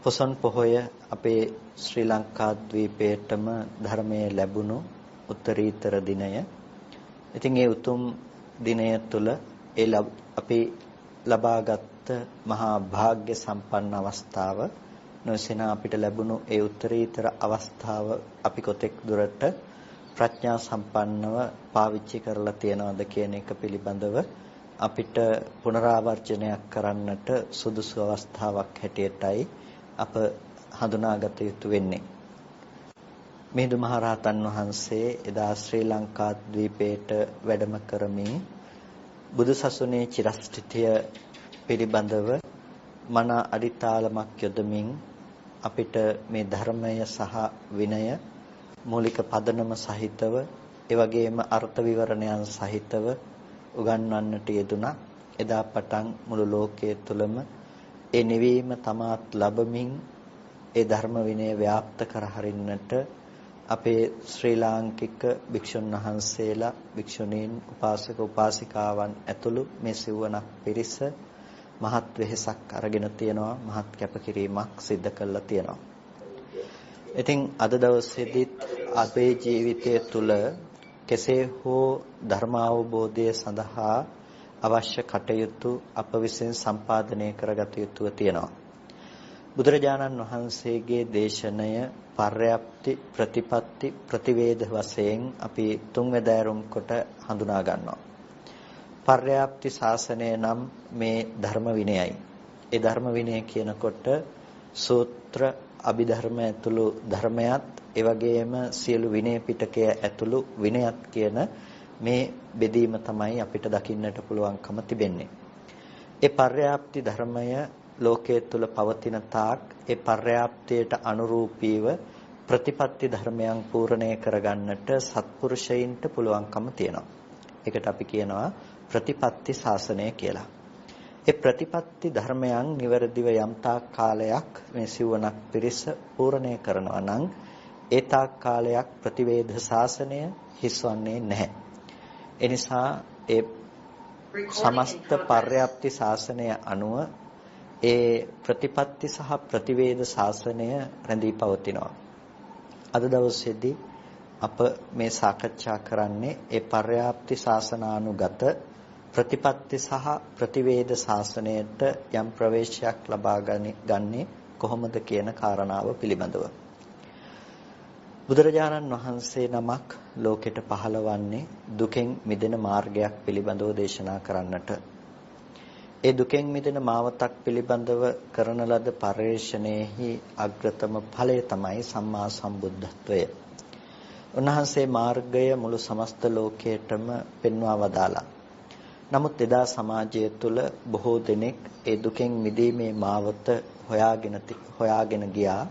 පොසොන් පොහොය අපේ ශ්‍රී ලංකා ද්වීපයටම ධර්මයේ ලැබුණු උත්තරීතර දිනය. ඉතින් ඒ උතුම් දිනය තුළ අපි ලබාගත් මහා භාග්‍ය සම්පන්න අවස්ථාව නොසෙන අපිට ලැබුණු ඒ උත්තරීතර අවස්ථාව අපි කොතෙක් දුරට ප්‍රඥා සම්පන්නව පාවිච්චි කරලා තියනවද කියන එක පිළිබඳව අපිට පුනරාවර්ජනයක් කරන්නට සුදුසු අවස්ථාවක් හැටියටයි අප හඳුනාගත යුතු වෙන්නේ. මිහිඳු මහරහතන් වහන්සේ එදා ශ්‍රී ලංකා ද්වීපයට වැඩම කරමින් බුදුසසුනේ චිරස්ථිතිය පිළිබඳව මන අදිතාලමක් යොදමින් අපිට මේ ධර්මය සහ විනය මූලික පදනම සහිතව ඒ වගේම අර්ථ විවරණයන් සහිතව උගන්වන්නට යෙදුණා. එදා පටන් මුළු ලෝකයේ තුලම ඒ නිවීම තමාත් ලැබමින් ඒ ධර්ම විනය ව්‍යාප්ත කර හරින්නට අපේ ශ්‍රී ලාංකික භික්ෂුන් වහන්සේලා, භික්ෂුණීන්, උපාසක උපාසිකාවන් ඇතුළු මේ සිව්වනක් පිරිස මහත් වෙහෙසක් අරගෙන තියෙනවා, මහත් කැපකිරීමක් සිද්ධ කළා තියෙනවා. ඉතින් අද දවසේදීත් අපේ ජීවිතය තුළ කෙසේ හෝ ධර්ම අවබෝධය සඳහා අවශ්‍ය කටයුතු අප විසින් සම්පාදනය කරගත යුතුව තියෙනවා. බුදුරජාණන් වහන්සේගේ දේශනය පර්යාප්ති, ප්‍රතිපත්ති, ප්‍රතිවේද වශයෙන් අපි තුන්වැදෑරුම් කොට හඳුනා ගන්නවා. පර්යාප්ති ශාසනය නම් මේ ධර්ම විනයයි. ඒ ධර්ම විනය කියනකොට සූත්‍ර, අභිධර්ම ඇතුළු ධර්මයක්, ඒ වගේම සියලු විනය පිටකය ඇතුළු විනයත් කියන මේ බෙදීම තමයි අපිට දකින්නට පුළුවන්කම තිබෙන්නේ. ඒ පර්යාප්ති ධර්මය ලෝකයේ තුල පවතින තාක් ඒ පර්යාප්තියට අනුරූපීව ප්‍රතිපත්ති ධර්මයන් පූර්ණේ කරගන්නට සත්පුරුෂයින්ට පුළුවන්කම තියෙනවා. ඒකට අපි කියනවා ප්‍රතිපත්ති ශාසනය කියලා. ඒ ප්‍රතිපත්ති ධර්මයන් නිවැරදිව යම් තාක් කාලයක් මේ සිවණක් පිරිස පූර්ණේ කරනවා නම් ඒ තාක් කාලයක් ප්‍රතිවේද ශාසනය හිස්වන්නේ නැහැ. එනිසා ඒ සමස්ත පර්යාප්ති ශාසනය අනුව ඒ ප්‍රතිපත්ති සහ ප්‍රතිවේද ශාසනය රැඳී පවතිනවා. අද දවසේදී අප මේ සාකච්ඡා කරන්නේ ඒ පර්යාප්ති ශාසනානුගත ප්‍රතිපත්ති සහ ප්‍රතිවේද ශාසනයට යම් ප්‍රවේශයක් ලබා ගන්නේ කොහොමද කියන කාරණාව පිළිබඳව. බුදුරජාණන් වහන්සේ නමක් ලෝකෙට පහළවන්නේ දුකෙන් මිදෙන මාර්ගයක් පිළිබඳව දේශනා කරන්නට. ඒ දුකෙන් මිදෙන මාවතක් පිළිබඳව කරන ලද පරිශ්‍රණයෙහි අග්‍රතම ඵලය තමයි සම්මා සම්බුද්ධත්වය. උන්වහන්සේ මාර්ගය මුළු සමස්ත ලෝකයටම පෙන්වා වදාලා. නමුත් එදා සමාජය තුළ බොහෝ දෙනෙක් ඒ දුකෙන් මිදීමේ මාවත හොයාගෙන ගියා.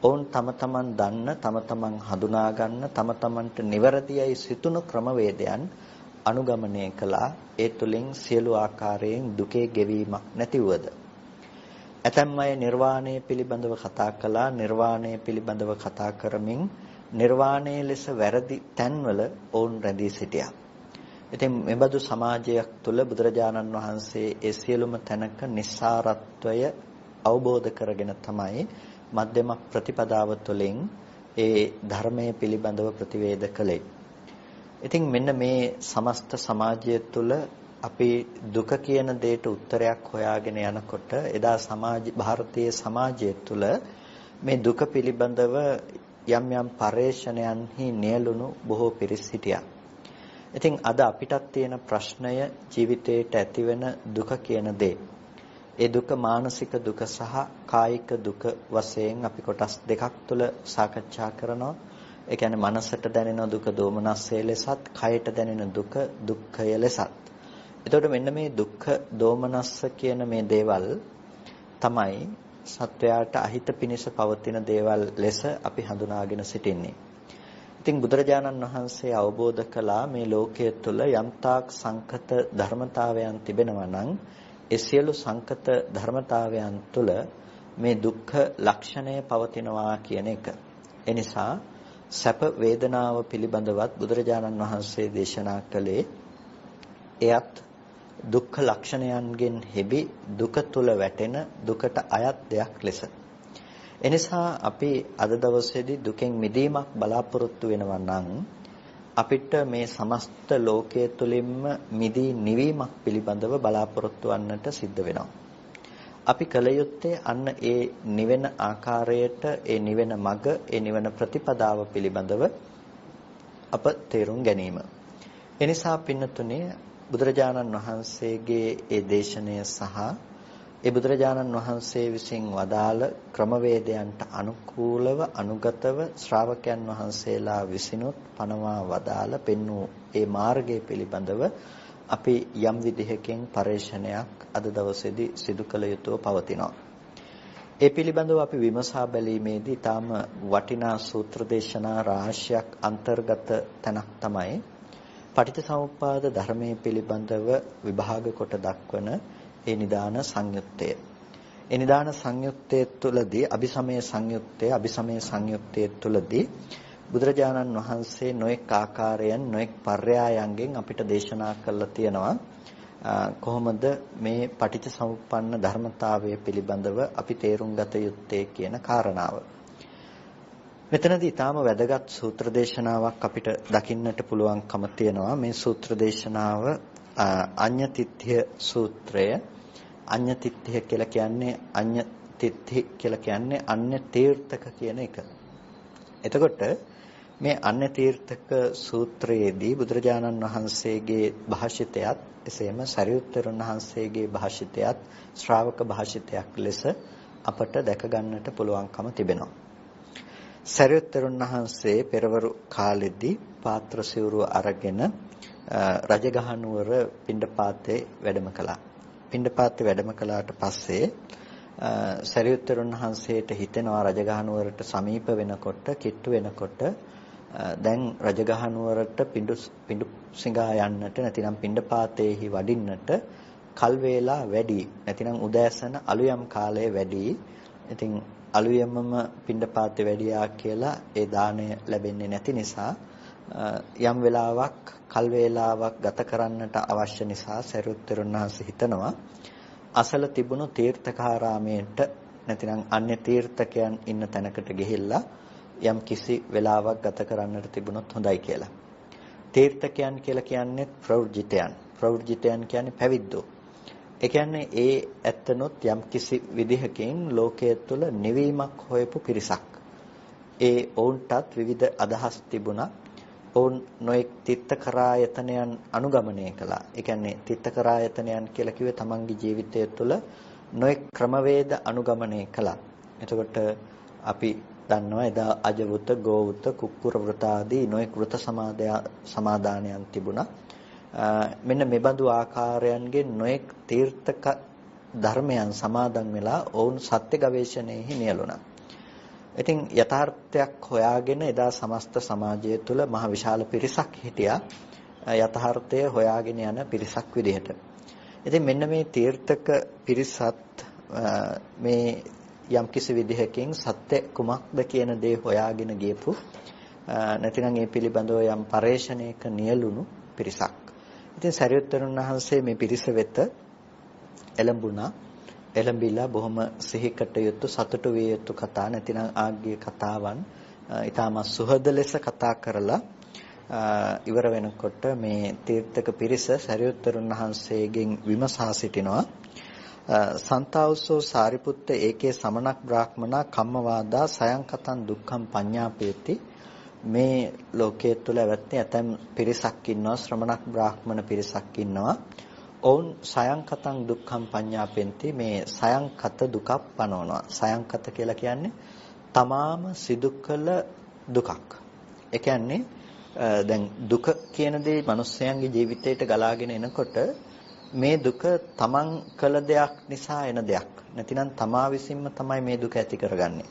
ඔවුන් තම තමන් දන්න, තම තමන් හඳුනා ගන්න, තම තමන්ට නිවැරදියයි සිතුණු ක්‍රමවේදයන් අනුගමනය කළා. ඒ තුලින් සියලු ආකාරයෙන් දුකේ ගෙවීමක් නැතිවද. ඇතැම් අය නිර්වාණය පිළිබඳව කතා කළා. නිර්වාණය පිළිබඳව කතා කරමින් නිර්වාණය ලෙස වැරදි තැන්වල ඔවුන් රැඳී සිටියා. ඉතින් මෙබඳු සමාජයක් තුළ බුදුරජාණන් වහන්සේ ඒ සියලුම තැනක නිස්සාරත්වය අවබෝධ කරගෙන තමයි මධ්‍යම ප්‍රතිපදාව තුළින් ඒ ධර්මයේ පිළිබඳව ප්‍රතිවේද කළේ. ඉතින් මෙන්න මේ සමස්ත සමාජය තුළ අපි දුක කියන දෙයට උත්තරයක් හොයාගෙන යනකොට එදා ಭಾರತೀಯ සමාජය තුළ මේ දුක පිළිබඳව යම් යම් පරේක්ෂණයන්හි නියැලුණු බොහෝ පිරිස් හිටියා. ඉතින් අද අපිටත් තියෙන ප්‍රශ්නය ජීවිතයට ඇතිවෙන දුක කියන දේ. ඒ දුක මානසික දුක සහ කායික දුක වශයෙන් අපි කොටස් දෙකක් තුළ සාකච්ඡා කරනවා. ඒ කියන්නේ මනසට දැනෙන දුක දෝමනස්සේ ලෙසත්, කයට දැනෙන දුක දුක්ඛය ලෙසත්. එතකොට මෙන්න මේ දුක්ඛ දෝමනස්ස කියන මේ දේවල් තමයි සත්වයාට අහිත පිනිස පවතින දේවල් ලෙස අපි හඳුනාගෙන සිටින්නේ. ඉතින් බුදුරජාණන් වහන්සේ අවබෝධ කළා මේ ලෝකයේ තුල යම්තාක් සංකත ධර්මතාවයන් තිබෙනවා නම් ඒ සියලු සංකත ධර්මතාවයන් තුල මේ දුක්ඛ ලක්ෂණය පවතිනවා කියන එක. ඒ නිසා සැප වේදනාව පිළිබඳවත් බුදුරජාණන් වහන්සේ දේශනා කළේ එයත් දුක්ඛ ලක්ෂණයන්ගෙන් හෙබි දුක තුල වැටෙන දුකට අයත් දෙයක් ලෙස. එනිසා අපි අද දවසේදී දුකෙන් මිදීමක් බලාපොරොත්තු වෙනවා නම් අපිට මේ සමස්ත ලෝකයේ තුලින්ම මිදී නිවීමක් පිළිබඳව බලාපොරොත්තු වන්නට සිද්ධ වෙනවා. අපි කල යුත්තේ අන්න ඒ නිවෙන ආකාරයට, ඒ නිවෙන මඟ, ඒ නිවන ප්‍රතිපදාව පිළිබඳව අප තේරුම් ගැනීම. එනිසා පින්නතුනේ බුදුරජාණන් වහන්සේගේ ඒ දේශනය සහ ඒ බුදුරජාණන් වහන්සේ විසින් වදාළ ක්‍රමවේදයන්ට අනුකූලව අනුගතව ශ්‍රාවකයන් වහන්සේලා විසිනුත් පනවා වදාළ පෙන්වූ ඒ මාර්ගය පිළිබඳව අපි යම් විදිහකින් පරේක්ෂණයක් අද දවසේදී සිදු කළ යුතුව පවතිනවා. ඒ පිළිබඳව අපි විමසා බැලීමේදී තාම වටිනා සූත්‍ර දේශනා රාශියක් අන්තර්ගත තැනක් තමයි පටිච්චසමුප්පාද ධර්මයේ පිළිබඳව විභාග කොට දක්වන ඒ නිදාන සංයුත්තය. ඒ නිදාන සංයුත්තය තුළදී අபிසමය සංයුත්තය තුළදී බුදුරජාණන් වහන්සේ නොඑක් ආකාරයෙන් නොඑක් පර්යායන්ගෙන් අපිට දේශනා කළා තියෙනවා කොහොමද මේ පටිච්චසමුප්පන්න ධර්මතාවය පිළිබඳව අපි තේරුම් ගත යුත්තේ කියන කාරණාව. මෙතනදී ඊටාම වැදගත් සූත්‍ර දේශනාවක් අපිට දකින්නට පුළුවන්කම තියෙනවා. මේ සූත්‍ර දේශනාව අඤ්ඤතිත්ථ්‍ය සූත්‍රය. අඤ්ඤතිත්ථ්‍ය කියලා කියන්නේ අන්‍ය තීර්ථක කියන එක. එතකොට මේ අන්‍ය තීර්ථක සූත්‍රයේදී බුදුරජාණන් වහන්සේගේ භාෂිතයත් එසේම සරියුත්තරුන් වහන්සේගේ භාෂිතයත් ශ්‍රාවක භාෂිතයක් ලෙස අපට දැක ගන්නට පුළුවන්කම තිබෙනවා. සරියුත්තරුන් වහන්සේ පෙරවරු කාලෙදී පාත්‍ර සිවුරුව අරගෙන රජගහ නුවර පිණ්ඩපාතේ වැඩම කළා. පිණ්ඩපාතේ වැඩම කළාට පස්සේ සරියුත්තරුන් වහන්සේට හිතෙනවා රජගහ නුවරට සමීප වෙනකොට, කිට්ටු වෙනකොට දැන් රජගහ නුවරට පිඬු සිඟා යන්නට නැතිනම් පිණ්ඩපාතේහි වඩින්නට කල් වේලා වැඩි. නැතිනම් උදෑසන අලුයම් කාලය වැඩි. ඉතින් අලුයමම පිණ්ඩපාතේ වැඩියා කියලා ඒ දාණය ලැබෙන්නේ නැති නිසා යම් වෙලාවක් කල් වේලාවක් ගත කරන්නට අවශ්‍ය නිසා සරියුත්තරුන් වහන්සේ හිතනවා අසල තිබුණු තීර්ථකාරාමයට නැතිනම් අන්‍ය තීර්ථකයන් ඉන්න තැනකට ගිහිල්ලා යම් කිසි වෙලාවක් ගත කරන්නට තිබුණොත් හොඳයි කියලා. තීර්ථකයන් කියලා කියන්නේ ප්‍රවෘජිතයන්. ප්‍රවෘජිතයන් කියන්නේ පැවිද්දෝ. ඒ කියන්නේ ඒ ඇත්තනොත් යම් කිසි විදිහකින් ලෝකයේ තුල නිවීමක් හොයපු පිරිසක්. ඒ ඔවුන්ටත් විවිධ අදහස් තිබුණා. ඔවුන් නොඑක් තිත්තකරායතනයන් අනුගමනය කළා. ඒ කියන්නේ තිත්තකරායතනයන් කියලා කිව්වේ තමන්ගේ ජීවිතය තුළ නොඑක් ක්‍රමවේද අනුගමනය කළා. එතකොට අපි දන්නවා එදා අජවෘත, ගෝවෘත, කුක්කුර වෘත ආදී නොඑක් වෘත සමාදානයන් තිබුණා. මෙන්න මෙබඳු ආකාරයන්ගෙන් නොඑක් තීර්ථක ධර්මයන් සමාදන් වෙලා ඔවුන් සත්‍ය ගවේෂණයෙහි නියැලුණා. ඉතින් යථාර්ථයක් හොයාගෙන එදා සමස්ත සමාජය තුළ මහ විශාල පිරිසක් හිටියා යථාර්ථය හොයාගෙන යන පිරිසක් විදිහට. ඉතින් මෙන්න මේ තීර්ථක පිරිසත් මේ යම්කිසි විදිහකින් සත්‍ය කුමක්ද කියන දේ හොයාගෙන ගියපු නැතිනම් ඒ පිළිබඳව යම් පරේක්ෂණයක නියැලුණු පිරිසක්. ඉතින් සරියුත්තරුන් වහන්සේ මේ පිරිස වෙත එළඹුණා. එළඹිලා බොහොම සිහිකට යුතු සතුටු විය යුතු කතා නැතිනම් ආග්‍ය කතාවන් ඊටම සුහද ලෙස කතා කරලා ඉවර වෙනකොට මේ තීර්ථක පිරිස සරියුත්තරුන් වහන්සේගෙන් විමසා සිටිනවා සන්තාවසෝ සාරිපුත්ත ඒකේ සමනක් බ්‍රාහ්මනා කම්මවාදා සයන් කතං දුක්ඛං පඤ්ඤාපේති මේ ලෝකයේ තුල ඇවැත්නේ ඇතැම් පිරිසක් ඉන්නවා ශ්‍රමණක් බ්‍රාහ්මණ පිරිසක් ඉන්නවා ඔවුන් සයන්කතං දුක්ඛං පඤ්ඤාපෙන්ති මේ සයන්කත දුකක් පනවනවා. සයන්කත කියලා කියන්නේ තමාම සිදු කළ දුකක්. ඒ කියන්නේ දැන් දුක කියන දේ මිනිස්යාගේ ජීවිතයට ගලාගෙන එනකොට මේ දුක තමන් කළ දෙයක් නිසා එන දෙයක්. නැතිනම් තමා විසින්ම තමයි මේ දුක ඇති කරගන්නේ.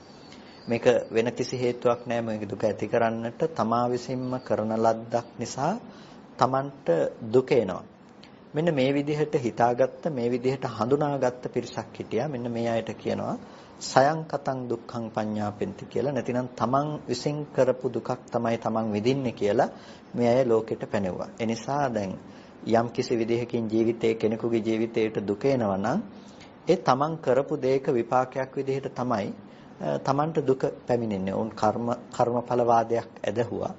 මේක වෙන කිසි හේතුවක් නැහැ මේක දුක ඇති කරන්නට තමා විසින්ම කරන ලද්දක් නිසා තමන්ට දුක එනවා. මෙන්න මේ විදිහට හිතාගත්ත මේ විදිහට හඳුනාගත්ත පිරිසක් හිටියා. මෙන්න මේ අයට කියනවා සයන්කතං දුක්ඛං පඤ්ඤාපෙන්ති කියලා. නැතිනම් තමන් විසින් කරපු දුකක් තමයි තමන් විඳින්නේ කියලා මේ අය ලෝකෙට පැනෙවුවා. ඒ නිසා දැන් යම් කිසි විදිහකින් ජීවිතයේ කෙනෙකුගේ ජීවිතයට දුක එනවා නම් ඒ තමන් කරපු දෙයක විපාකයක් විදිහට තමයි තමන්ට දුක පැමිණෙන්නේ. උන් කර්මඵලවාදයක් ඇදහුවා.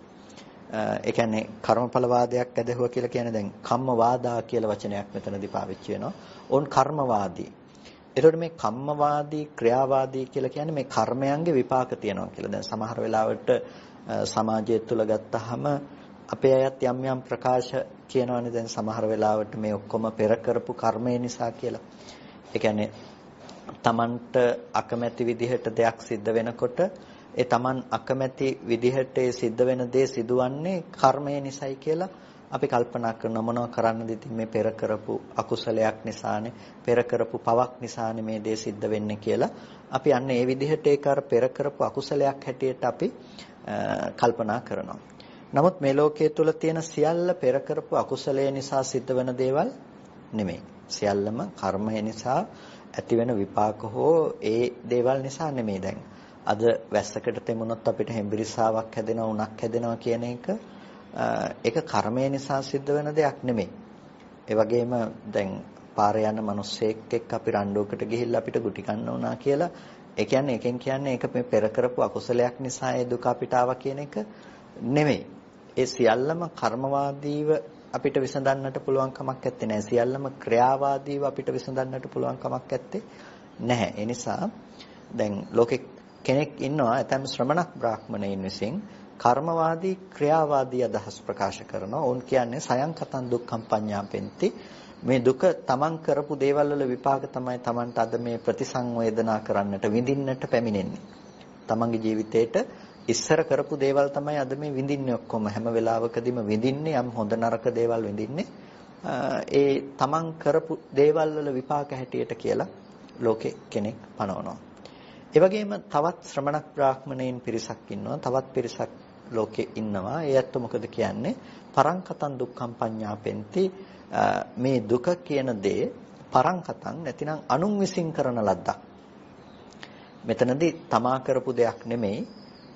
ඒ කියන්නේ කර්මඵලවාදයක් ඇදහුවා කියලා කියන්නේ දැන් කම්මවාදා කියලා වචනයක් මෙතනදී පාවිච්චි වෙනවා. උන් කර්මවාදී. ඒතකොට මේ කම්මවාදී ක්‍රියාවාදී කියලා කියන්නේ මේ කර්මයන්ගේ විපාක තියෙනවා කියලා. දැන් සමහර වෙලාවට සමාජය තුළ ගත්තාම අපේ අයත් යම් යම් ප්‍රකාශ කියනවානේ දැන් සමහර වෙලාවට මේ ඔක්කොම පෙර කරපු කර්මය නිසා කියලා. ඒ කියන්නේ තමන්ට අකමැති විදිහට දෙයක් සිද්ධ වෙනකොට ඒ තමන් අකමැති විදිහට ඒ සිද්ධ වෙන දේ සිදුවන්නේ කර්මය නිසායි කියලා අපි කල්පනා කරන මොනවා කරන්නද ඉතින් මේ පෙර කරපු අකුසලයක් නිසානේ පෙර කරපු පවක් නිසානේ මේ දේ සිද්ධ වෙන්නේ කියලා අපි අන්න ඒ විදිහට ඒක අර පෙර කරපු අකුසලයක් හැටියට අපි කල්පනා කරනවා. නමුත් මේ ලෝකයේ තුල තියෙන සියල්ල පෙර කරපු අකුසලය නිසා සිද්ධ වෙන දේවල් නෙමෙයි. සියල්ලම කර්මය නිසා ඇති වෙන විපාක හෝ ඒ දේවල් නිසා නෙමෙයි. දැන් අද වැස්සකට තෙමුණොත් අපිට හෙම්බිරිස්සාවක් හැදෙනවා උණක් හැදෙනවා කියන එක ඒක කර්මය නිසා සිද්ධ වෙන දෙයක් නෙමෙයි. ඒ වගේම දැන් පාරේ යන මිනිස්සෙක් එක්ක අපි රණ්ඩුවකට ගිහිල්ලා අපිට ගුටි කන්න උනා කියලා ඒ කියන්නේ එකෙන් කියන්නේ ඒක මේ පෙර කරපු අකුසලයක් නිසා ඒ දුක අපිට ආවා කියන එක නෙමෙයි. ඒ සියල්ලම කර්මවාදීව අපිට විසඳන්නට පුළුවන් කමක් නැත්තේ නෑ. සියල්ලම ක්‍රියාවාදීව අපිට විසඳන්නට පුළුවන් කමක් නැත්තේ නැහැ. ඒ නිසා දැන් ලෝකෙ කෙනෙක් ඉන්නවා ඇතැම් ශ්‍රමණක් බ්‍රාහ්මණයින් විසින් කර්මවාදී ක්‍රියාවාදී අදහස් ප්‍රකාශ කරනවා. ඔවුන් කියන්නේ සයන් කතං දුක්ඛං පඤ්ඤාපෙන්ති. මේ දුක තමන් කරපු දේවල් වල විපාක තමයි තමන්ට අද මේ ප්‍රතිසංවේදනා කරන්නට විඳින්නට පැමිණෙන්නේ. තමන්ගේ ජීවිතේට ඉස්සර කරපු දේවල් තමයි අද මේ විඳින්නේ ඔක්කොම හැම වෙලාවකදීම විඳින්නේ යම් හොඳ නරක දේවල් විඳින්නේ ඒ තමන් කරපු දේවල් වල විපාක හැටියට කියලා ලෝකේ කෙනෙක් පනවනවා. ඒ වගේම තවත් ශ්‍රමණක් බ්‍රාහ්මණයින් පිරිසක් ඉන්නවා. තවත් පිරිසක් ලෝකේ ඉන්නවා. ඒ අත්ත මොකද කියන්නේ? පරංකතං දුක්ඛං පඤ්ඤාපෙන්ති. මේ දුක කියන දේ පරංකතං නැතිනම් අනුන් විසින් කරන ලද්දක්. මෙතනදී තමා කරපු දෙයක් නෙමෙයි.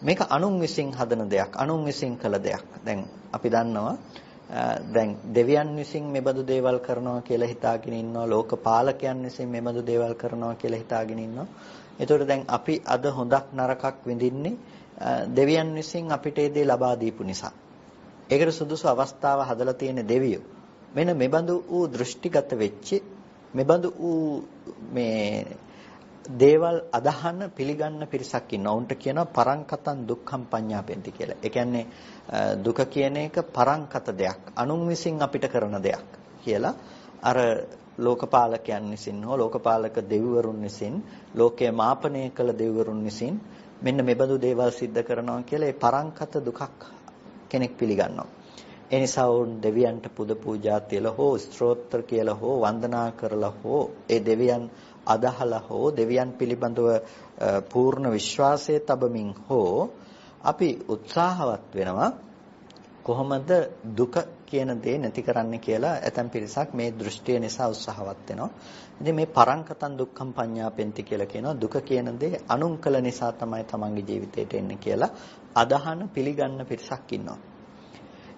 මේක අනුන් විසින් හදන දෙයක්, අනුන් විසින් කළ දෙයක්. දැන් අපි දන්නවා දැන් දෙවියන් විසින් මෙබඳු දේවල් කරනවා කියලා හිතාගෙන ඉන්නවා, ලෝකපාලකයන් විසින් මෙබඳු දේවල් කරනවා කියලා හිතාගෙන ඉන්නවා. ඒතකොට දැන් අපි අද හොඳක් නරකක් විඳින්නේ දෙවියන් විසින් අපිට ඒ දේ ලබා දීපු නිසා. ඒකට සුදුසු අවස්ථාව හදලා තියෙන දෙවියෝ. මෙන්න මෙබඳු වූ දෘෂ්ටිගත වෙච්ච මෙබඳු වූ මේ දේවල් අදහන පිළිගන්න පිරිසක් ඉන්නවා. උන්ට කියනවා පරංකතං දුක්ඛං පඤ්ඤාපෙන්ති කියලා. ඒ කියන්නේ දුක කියන එක පරංකත දෙයක්, අනුන් විසින් අපිට කරන දෙයක් කියලා අර ලෝකපාලකයන් විසින් හෝ ලෝකපාලක දෙවිවරුන් විසින් ලෝකය මාපනය කළ දෙවිවරුන් විසින් මෙන්න මෙබඳු දේවල් සිද්ධ කරනවා කියලා ඒ පරංකත දුකක් කෙනෙක් පිළිගන්නවා. ඒ නිසා වුන් දෙවියන්ට පුද පූජා තියලා හෝ ස්තෝත්‍ර කියලා හෝ වන්දනා කරලා හෝ ඒ දෙවියන් අදහලා හෝ දෙවියන් පිළිබඳව පූර්ණ විශ්වාසය තබමින් හෝ අපි උත්සාහවත් වෙනවා කොහොමද දුක කියන දේ නැති කරන්න කියලා ඇතම් පිරිසක් මේ දෘෂ්ටිය නිසා උත්සාහවත් වෙනවා. ඉතින් මේ පරංකතං දුක්ඛං පඤ්ඤාපෙන්ති කියලා කියනවා දුක කියන දේ අනුන් කළ නිසා තමයි තමන්ගේ ජීවිතේට එන්නේ කියලා අදහන පිළිගන්න පිරිසක් ඉන්නවා.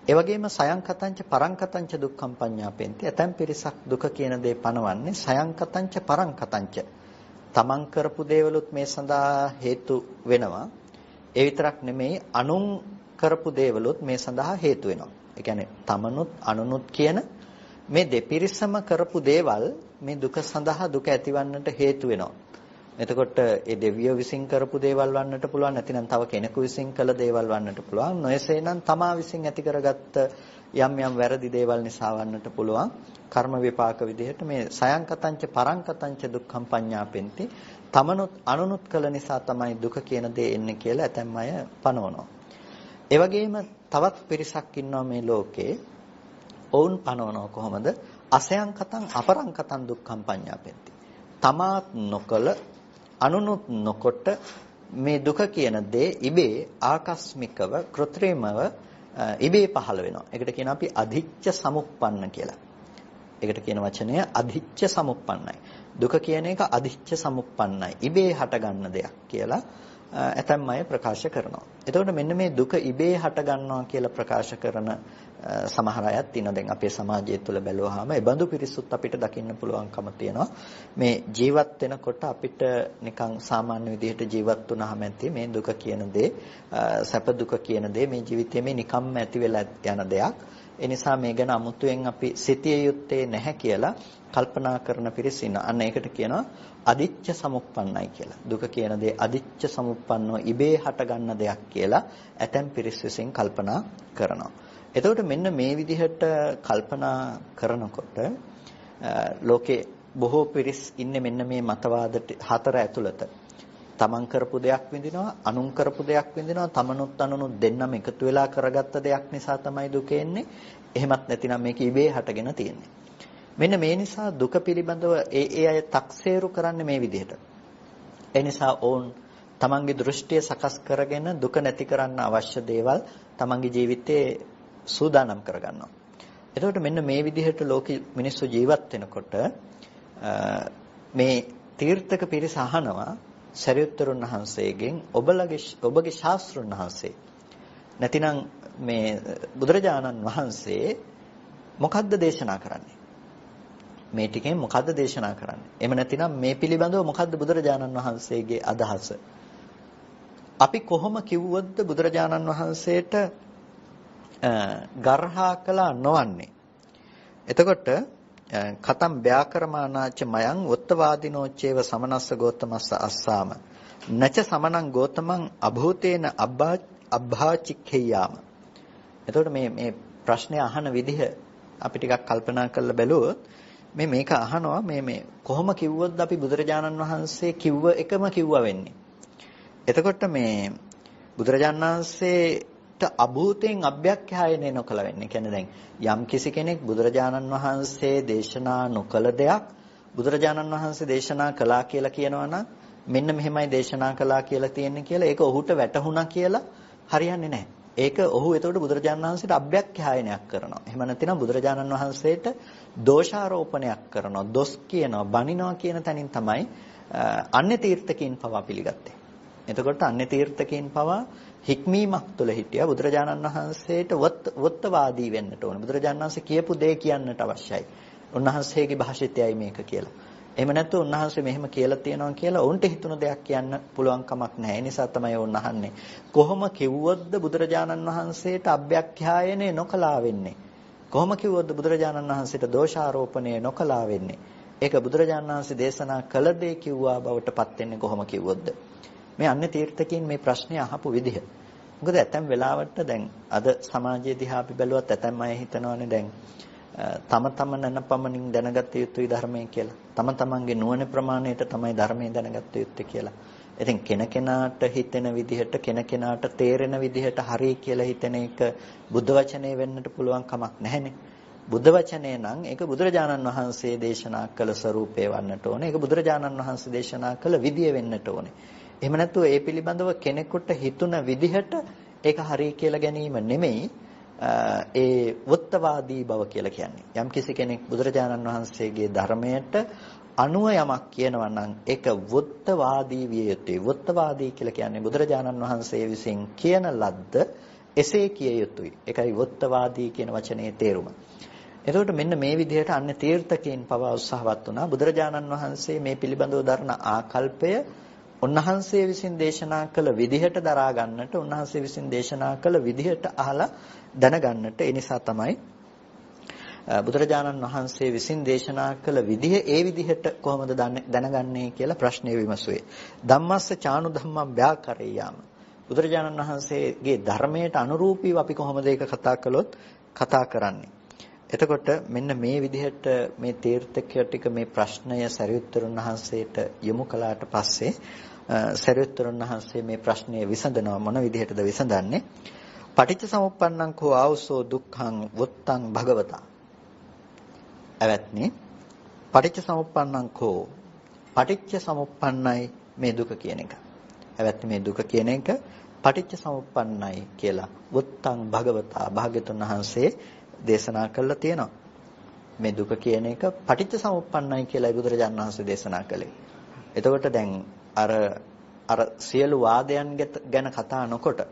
ඒ වගේම සයන්කතංච පරංකතංච දුක්ඛං පඤ්ඤාපෙන්ති. ඇතැම් පිරිසක් දුක කියන දේ පනවන්නේ සයන්කතංච පරංකතංච. තමන් කරපු දේවලුත් මේ සඳහා හේතු වෙනවා. ඒ විතරක් නෙමෙයි අනුන් කරපු දේවලුත් මේ සඳහා හේතු වෙනවා. ඒ කියන්නේ තමනුත් අනුනුත් කියන මේ දෙපිරිසම කරපු දේවල් මේ දුක සඳහා දුක ඇතිවන්නට හේතු වෙනවා. එතකොට ඒ දෙවියෝ විසින් කරපු දේවල් වන්නට පුළුවන් නැතිනම් තව කෙනෙකු විසින් කළ දේවල් වන්නට පුළුවන්. නොයසේනම් තමා විසින් ඇති කරගත්ත යම් යම් වැරදි දේවල් නිසා වන්නට පුළුවන්. කර්ම විපාක විදිහට මේ සයන්කතංච පරංකතංච දුක්ඛං පඤ්ඤාපෙන්ති. තමනුත් අනුනුත් කළ නිසා තමයි දුක කියන දේ එන්නේ කියලා ඇතැම් අය පනවනවා. ඒ වගේම තවත් පිරිසක් ඉන්නවා මේ ලෝකේ. ඔවුන් පනවනවා කොහොමද? අසයන්කතං අපරංකතං දුක්ඛං පඤ්ඤාපෙන්ති. තමාත් නොකළ අනුනුත් නොකොට මේ දුක කියන දේ ඉබේ ආකස්මිකව කෘත්‍රිමව ඉබේ පහළ වෙනවා. ඒකට කියන අපි අධිච්ච සමුප්පන්න කියලා. ඒකට කියන වචනය අධිච්ච සමුප්පන්නයි. දුක කියන එක අධිච්ච සමුප්පන්නයි. ඉබේ හටගන්න දෙයක් කියලා ඇතැම් අය ප්‍රකාශ කරනවා. එතකොට මෙන්න මේ දුක ඉබේ හට ගන්නවා කියලා ප්‍රකාශ කරන සමහර අයත් ඉන්න දැන් අපේ සමාජය තුළ බැලුවාම ඒ බඳු පිරිසුත් අපිට දකින්න පුළුවන්කම තියෙනවා. මේ ජීවත් වෙනකොට අපිට නිකන් සාමාන්‍ය විදිහට ජීවත් වුණාම ඇති මේ දුක කියන දේ, සැප දුක කියන දේ මේ ජීවිතයේ මේ නිකම්ම ඇති වෙලා යන දෙයක්. ඒ නිසා මේ ගැන අමුතුවෙන් අපි සිතිය යුත්තේ නැහැ කියලා කල්පනා කරන පිරිස ඉන්න. අන්න ඒකට කියනවා අදිච්ච සමුප්පන්නයි කියලා. දුක කියන දේ අදිච්ච සමුප්පන්නෝ ඉබේ හට ගන්න දෙයක් කියලා ඇතැම් පිරිස විසින් කල්පනා කරනවා. එතකොට මෙන්න මේ විදිහට කල්පනා කරනකොට ලෝකේ බොහෝ පිරිස් ඉන්නේ මෙන්න මේ මතවාද හතර ඇතුළත. තමන් කරපු දෙයක් විඳිනවා, අනුන් කරපු දෙයක් විඳිනවා, තමනුත් අනුනුත් දෙන්නම එකතු වෙලා කරගත්ත දෙයක් නිසා තමයි දුක එන්නේ. එහෙමත් නැතිනම් මේක ඉබේ හටගෙන තියෙන්නේ. මෙන්න මේ නිසා දුක පිළිබඳව ඒ අය තක්සේරු කරන්නේ මේ විදිහට. ඒ නිසා ඕන් තමන්ගේ දෘෂ්ටිය සකස් කරගෙන දුක නැති කරන්න අවශ්‍ය දේවල් තමන්ගේ ජීවිතේ සූදානම් කරගන්නවා. එතකොට මෙන්න මේ විදිහට ලෝක මිනිස්සු ජීවත් වෙනකොට මේ තීර්ථක පිරිස අහනවා සරියුත්තරුන් වහන්සේගෙන් ඔබගේ ශාස්ත්‍රුන් වහන්සේ නැතිනම් මේ බුදුරජාණන් වහන්සේ මොකද්ද දේශනා කරන්නේ? මේ ටිකෙන් මොකද්ද දේශනා කරන්නේ? එහෙම නැතිනම් මේ පිළිබඳව මොකද්ද බුදුරජාණන් වහන්සේගේ අදහස? අපි කොහොම කිව්වොත්ද බුදුරජාණන් වහන්සේට ගර්හා කළා නොවන්නේ? එතකොට කතම් ව්‍යාකරමානාච මයං වොත්තවාදිනෝ චේව සමනස්ස ගෝතමස්ස අස්සාම නච සමනං ගෝතමං අභූතේන අබ්භාචික්ඛේයාම. එතකොට මේ ප්‍රශ්නේ අහන විදිහ අපි ටිකක් කල්පනා කරලා බැලුවොත් මේක අහනවා මේ කොහොම කිව්වොත් අපි බුදුරජාණන් වහන්සේ කිව්ව එකම කිව්වා වෙන්නේ. එතකොට මේ බුදුරජාණන් වහන්සේට අභූතෙන් අභ්‍යක්ඛායනේ නොකළ වෙන්නේ. කියන්නේ දැන් යම් කිසි කෙනෙක් බුදුරජාණන් වහන්සේ දේශනා නොකළ දෙයක් බුදුරජාණන් වහන්සේ දේශනා කළා කියලා කියනවා නම් මෙන්න මෙහෙමයි දේශනා කළා කියලා තියෙන්නේ කියලා ඒක ඔහුට වැටහුණා කියලා හරියන්නේ නැහැ. ඒක ඔහු එතකොට බුදුරජාණන් වහන්සේට අභ්‍යක්ඛායනයක් කරනවා. එහෙම නැත්නම් බුදුරජාණන් වහන්සේට දෝෂාරෝපණයක් කරනවා. දොස් කියනවා, බනිනවා කියන තැනින් තමයි අන්‍ය තීර්ථකයන් පවා පිළිගත්තේ. එතකොට අන්‍ය තීර්ථකයන් පවා හික්මීමක් තුළ හිටියා බුදුරජාණන් වහන්සේට වොත්තවාදී වෙන්නට ඕන. බුදුරජාණන් වහන්සේ කියපු දේ කියන්නට අවශ්‍යයි. උන්වහන්සේගේ භාෂිතයයි මේක කියලා. එහෙම නැත්නම් උන්වහන්සේ මෙහෙම කියලා තියෙනවා කියලා ඔවුන්ට හිතුණු දෙයක් කියන්න පුළුවන් කමක් නැහැ. ඒ නිසා තමයි ඔවුන් අහන්නේ. කොහොම කිව්වොත්ද බුදුරජාණන් වහන්සේට අභ්‍යක්ඛායනේ නොකලා වෙන්නේ? කොහොම කිව්වොත්ද බුදුරජාණන් වහන්සේට දෝෂාරෝපණය නොකලා වෙන්නේ? ඒක බුදුරජාණන් වහන්සේ දේශනා කළ දේ කිව්වා බවට පත් වෙන්නේ කොහොම කිව්වොත්ද? මේ අන්‍ය තීර්ථකයන් මේ ප්‍රශ්නේ අහපු විදිහ. මොකද ඇතැම් වෙලාවට දැන් අද සමාජයේ දිහා අපි බැලුවත් ඇතැම් අය හිතනවානේ දැන් තම නනපමණින් දැනගත යුතුයි ධර්මය කියලා. තම තමන්ගේ නුවණ ප්‍රමාණයට තමයි ධර්මය දැනගත යුත්තේ කියලා. ඉතින් කෙනකෙනාට හිතෙන විදිහට කෙනකෙනාට තේරෙන විදිහට හරි කියලා හිතෙන එක බුද්ධ වචනේ වෙන්නට පුළුවන් කමක් නැහැනේ. බුද්ධ වචනේ නම් ඒක බුදුරජාණන් වහන්සේ දේශනා කළ ස්වરૂපේ වන්නට ඕනේ. ඒක බුදුරජාණන් වහන්සේ දේශනා කළ විදිය වෙන්නට ඕනේ. එහෙම නැත්නම් ඒ පිළිබඳව කෙනෙකුට හිතුන විදිහට ඒක හරි කියලා ගැනීම නෙමෙයි ඒ වොත්තවාදී බව කියලා කියන්නේ. යම් කිසි කෙනෙක් බුදුරජාණන් වහන්සේගේ ධර්මයට අනුව යමක් කියනවා නම් ඒක වොත්තවාදී විය යුතුයි. වොත්තවාදී කියලා කියන්නේ බුදුරජාණන් වහන්සේ විසින් කියන ලද්ද එසේ කිය යුතුයි. ඒකයි වොත්තවාදී කියන වචනේ තේරුම. එතකොට මෙන්න මේ විදිහට අන්‍ය තීර්ථකයන් පවා උත්සාහවත් වුණා බුදුරජාණන් වහන්සේ මේ පිළිබඳව දරන ආකල්පය උන්වහන්සේ විසින් දේශනා කළ විදිහට දරා ගන්නට, උන්වහන්සේ විසින් දේශනා කළ විදිහට අහලා දැනගන්නට. ඒ නිසා තමයි බුදුරජාණන් වහන්සේ විසින් දේශනා කළ විදිහ ඒ විදිහට කොහොමද දැනගන්නේ කියලා ප්‍රශ්නේ විමසුවේ. ධම්මස්ස චානු ධම්මං ව්‍යාකරේයාම. බුදුරජාණන් වහන්සේගේ ධර්මයට අනුරූපීව අපි කොහොමද ඒක කතා කළොත් කතා කරන්නේ. එතකොට මෙන්න මේ විදිහට මේ තීර්ථකය ටික මේ ප්‍රශ්නය සරියුත්තරුන් වහන්සේට යොමු කළාට පස්සේ සරියුත්තරුන් වහන්සේ මේ ප්‍රශ්නය විසඳනවා. මොන විදිහටද විසඳන්නේ? පටිච්ච සමුප්පන්නං කෝ ආවසෝ දුක්ඛං වොත්තං භගවතා. එවත්නි පටිච්ච සමුප්පන්නං කෝ පටිච්ච සමුප්පන්නයි මේ දුක කියන එක. එවත්නි මේ දුක කියන එක පටිච්ච සමුප්පන්නයි කියලා වොත්තං භගවතා භාග්‍යතුන් වහන්සේ දේශනා කළා තියෙනවා. මේ දුක කියන එක පටිච්ච සමුප්පන්නයි කියලායි බුදුරජාණන් වහන්සේ දේශනා කළේ. එතකොට දැන් අර අර සියලු වාදයන් ගැන කතා නොකොට ඒ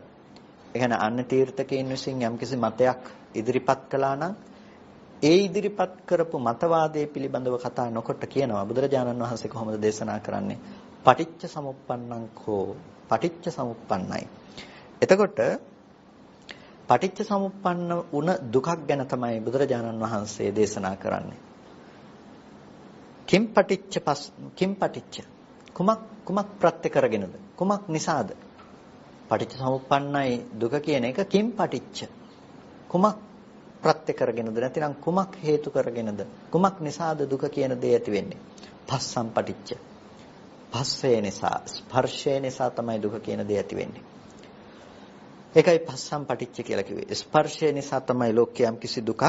කියන්නේ අන්‍ය තීර්ථකයන් විසින් යම්කිසි මතයක් ඉදිරිපත් කළා නම් ඒ ඉදිරිපත් කරපු මතවාදයේ පිළිබඳව කතා නොකොට කියනවා බුදුරජාණන් වහන්සේ කොහොමද දේශනා කරන්නේ පටිච්ච සමුප්පන්නං කෝ පටිච්ච සමුප්පන්නයි. එතකොට පටිච්ච සමුප්පන්න වුණ දුකක් ගැන තමයි බුදුරජාණන් වහන්සේ දේශනා කරන්නේ. කිම් පටිච්ච කුමක් ප්‍රත්‍ය කරගෙනද කුමක් නිසාද පටිච්ච සමුප්පන්නයි දුක කියන එක කිම් පටිච්ච කුමක් ප්‍රත්‍ය කරගෙනද නැතිනම් කුමක් හේතු කරගෙනද කුමක් නිසාද දුක කියන දේ ඇති වෙන්නේ පස්සම් පටිච්ච පස්සේ නිසා ස්පර්ශය නිසා තමයි දුක කියන දේ ඇති වෙන්නේ. ඒකයි පස්සම් පටිච්ච කියලා කිව්වේ. ස්පර්ශය නිසා තමයි ලෝකයම් කිසි දුකක්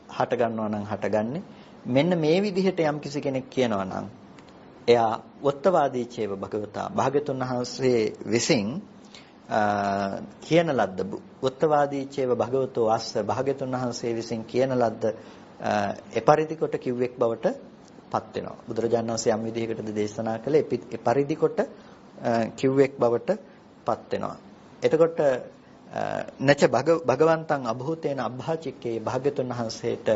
හට ගන්නවා නම් හටගන්නේ. මෙන්න මේ විදිහට යම් කිසි කෙනෙක් කියනවා නම් එයා වත්තවාදී චේව භගවතා භාග්‍යතුන් වහන්සේ විසින් කියන ලද්ද වත්තවාදී චේව භගවතෝ අස්ස භාග්‍යතුන් වහන්සේ විසින් කියන ලද්ද එපරිදි කොට කිව්වෙක් බවට පත් වෙනවා. බුදුරජාණන් වහන්සේ යම් විදිහකටද දේශනා කළේ එපරිදි කොට කිව්වෙක් බවට පත් වෙනවා. එතකොට නච භගවන්තං අභූතේන අභාචික්කේ භාග්‍යතුන් වහන්සේට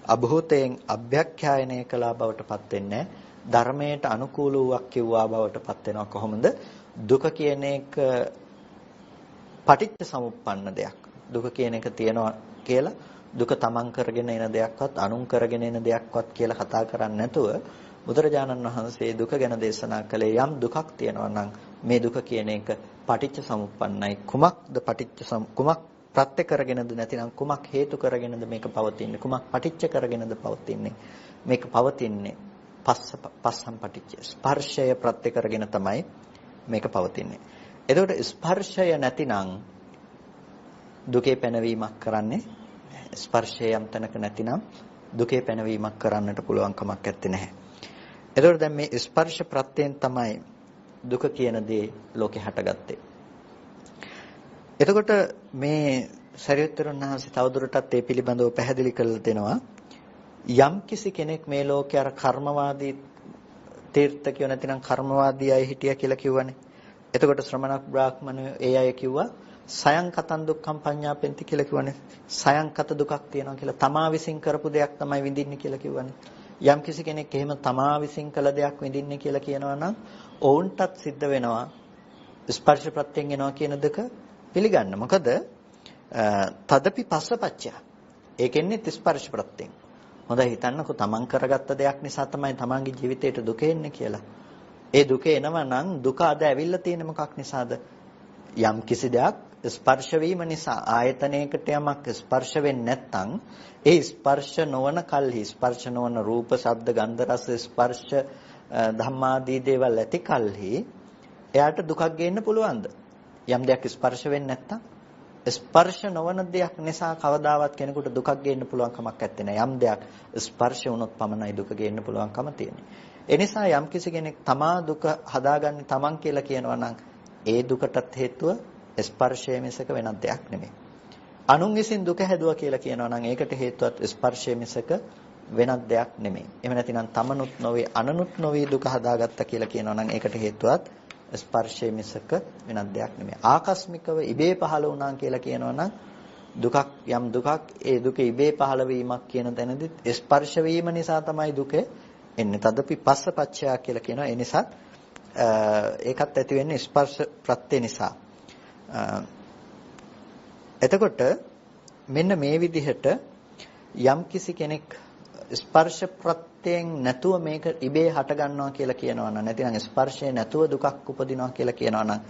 අභූතයෙන් අභ්‍යක්ඛායනය කළා බවට පත් වෙන්නේ ධර්මයට අනුකූල වූවක් කිව්වා බවට පත් වෙනවා. කොහොමද දුක කියන එක පටිච්ච සමුප්පන්න දෙයක්. දුක කියන එක තියනවා කියලා දුක තමන් කරගෙන එන දෙයක්වත් අනුන් කරගෙන එන දෙයක්වත් කියලා කතා කරන්නේ නැතුව බුදුරජාණන් වහන්සේ දුක ගැන දේශනා කළේ යම් දුකක් තියෙනවා නම් මේ දුක කියන එක පටිච්ච සමුප්පන්නයි. කුමක් ප්‍රත්‍ය කරගෙනද නැතිනම් කුමක් හේතු කරගෙනද මේක පවතින්නේ කුමක් පටිච්ච කරගෙනද පවතින්නේ මේක පවතින්නේ පස්සම් පටිච්ච ස්පර්ශය ප්‍රත්‍ය කරගෙන තමයි මේක පවතින්නේ. එතකොට ස්පර්ශය නැතිනම් දුකේ පැනවීමක් කරන්නේ ස්පර්ශය යම් තැනක නැතිනම් දුකේ පැනවීමක් කරන්නට පුළුවන් කමක් නැත්තේ නැහැ. එතකොට දැන් මේ ස්පර්ශ ප්‍රත්‍යයෙන් තමයි දුක කියන දේ ලෝකේ හටගත්තේ. එතකොට මේ සරියුත්තරුන් වහන්සේ තවදුරටත් මේ පිළිබඳව පැහැදිලි කරලා දෙනවා. යම් කිසි කෙනෙක් මේ ලෝකේ අර කර්මවාදී තීර්ථකයෝ නැතිනම් කර්මවාදී අය හිටියා කියලා කිව්වනේ. එතකොට ශ්‍රමණක් බ්‍රාහ්මණයෝ ඒ අය කිව්වා සයන් කතන් දුක්ඛම් පඤ්ඤාපෙන්ති කියලා කිව්වනේ. සයන් කත දුකක් තියෙනවා කියලා තමා විසින් කරපු දෙයක් තමයි විඳින්නේ කියලා කිව්වනේ. යම් කිසි කෙනෙක් එහෙම තමා විසින් කළ දෙයක් විඳින්නේ කියලා කියනවා නම් ඔවුන්ටත් සිද්ධ වෙනවා ස්පර්ශ ප්‍රත්‍යයෙන් එනවා කියන දෙක පිළිගන්න. මොකද තදපි පස්සපච්චය. ඒකෙන්නේ ස්පර්ශ ප්‍රත්‍යයෙන්. හොඳයි හිතන්නකෝ තමන් කරගත්ත දෙයක් නිසා තමයි තමන්ගේ ජීවිතේට දුක එන්නේ කියලා. ඒ දුක එනවා නම් දුක අද ඇවිල්ලා තියෙන මොකක් නිසාද? යම් කිසි දෙයක් ස්පර්ශ වීම නිසා ආයතනයකට යමක් ස්පර්ශ වෙන්නේ නැත්නම් ඒ ස්පර්ශ නොවන කල්හි ස්පර්ශ නොවන රූප, ශබ්ද, ගන්ධ, රස, ස්පර්ශ ධම්මාදී දේවල් ඇති කල්හි එයාට දුකක් ගේන්න පුළුවන්ද? යම් දෙයක් ස්පර්ශ වෙන්නේ නැත්නම් ස්පර්ශ නොවන දෙයක් නිසා කවදාවත් කෙනෙකුට දුකක් ගේන්න පුළුවන් කමක් නැත්තේ නෑ. යම් දෙයක් ස්පර්ශ වුණොත් පමණයි දුක ගේන්න පුළුවන්කම තියෙන්නේ. ඒ නිසා යම් කිසි කෙනෙක් තමා දුක හදාගන්නේ තමන් කියලා කියනවා නම් ඒ දුකටත් හේතුව ස්පර්ශය මිසක වෙනත් දෙයක් නෙමෙයි. අනුන් විසින් දුක හැදුවා කියලා කියනවා නම් ඒකට හේතුවත් ස්පර්ශය මිසක වෙනත් දෙයක් නෙමෙයි. එහෙම නැතිනම් තමනුත් නොවේ අනනුත් නොවේ දුක හදාගත්තා කියලා කියනවා නම් ඒකට හේතුවත් ස්පර්ශය මිසක වෙනත් දෙයක් නෙමෙයි. ආකස්මිකව ඉබේ පහළ වුණා කියලා කියනවා නම් දුකක් යම් දුකක් ඒ දුක ඉබේ පහළ වීමක් කියන තැනදී ස්පර්ශ වීම නිසා තමයි දුක එන්නේ. තදපි පස්සපච්චය කියලා කියනවා. ඒ නිසා ඒකත් ඇති වෙන්නේ ස්පර්ශ ප්‍රත්‍ය නිසා. එතකොට මෙන්න මේ විදිහට යම් කිසි කෙනෙක් ස්පර්ශ ප්‍රත්‍යයෙන් නැතුව මේක ඉබේ හට ගන්නවා කියලා කියනවා නම් නැතිනම් ස්පර්ශය නැතුව දුකක් උපදිනවා කියලා කියනවා නම්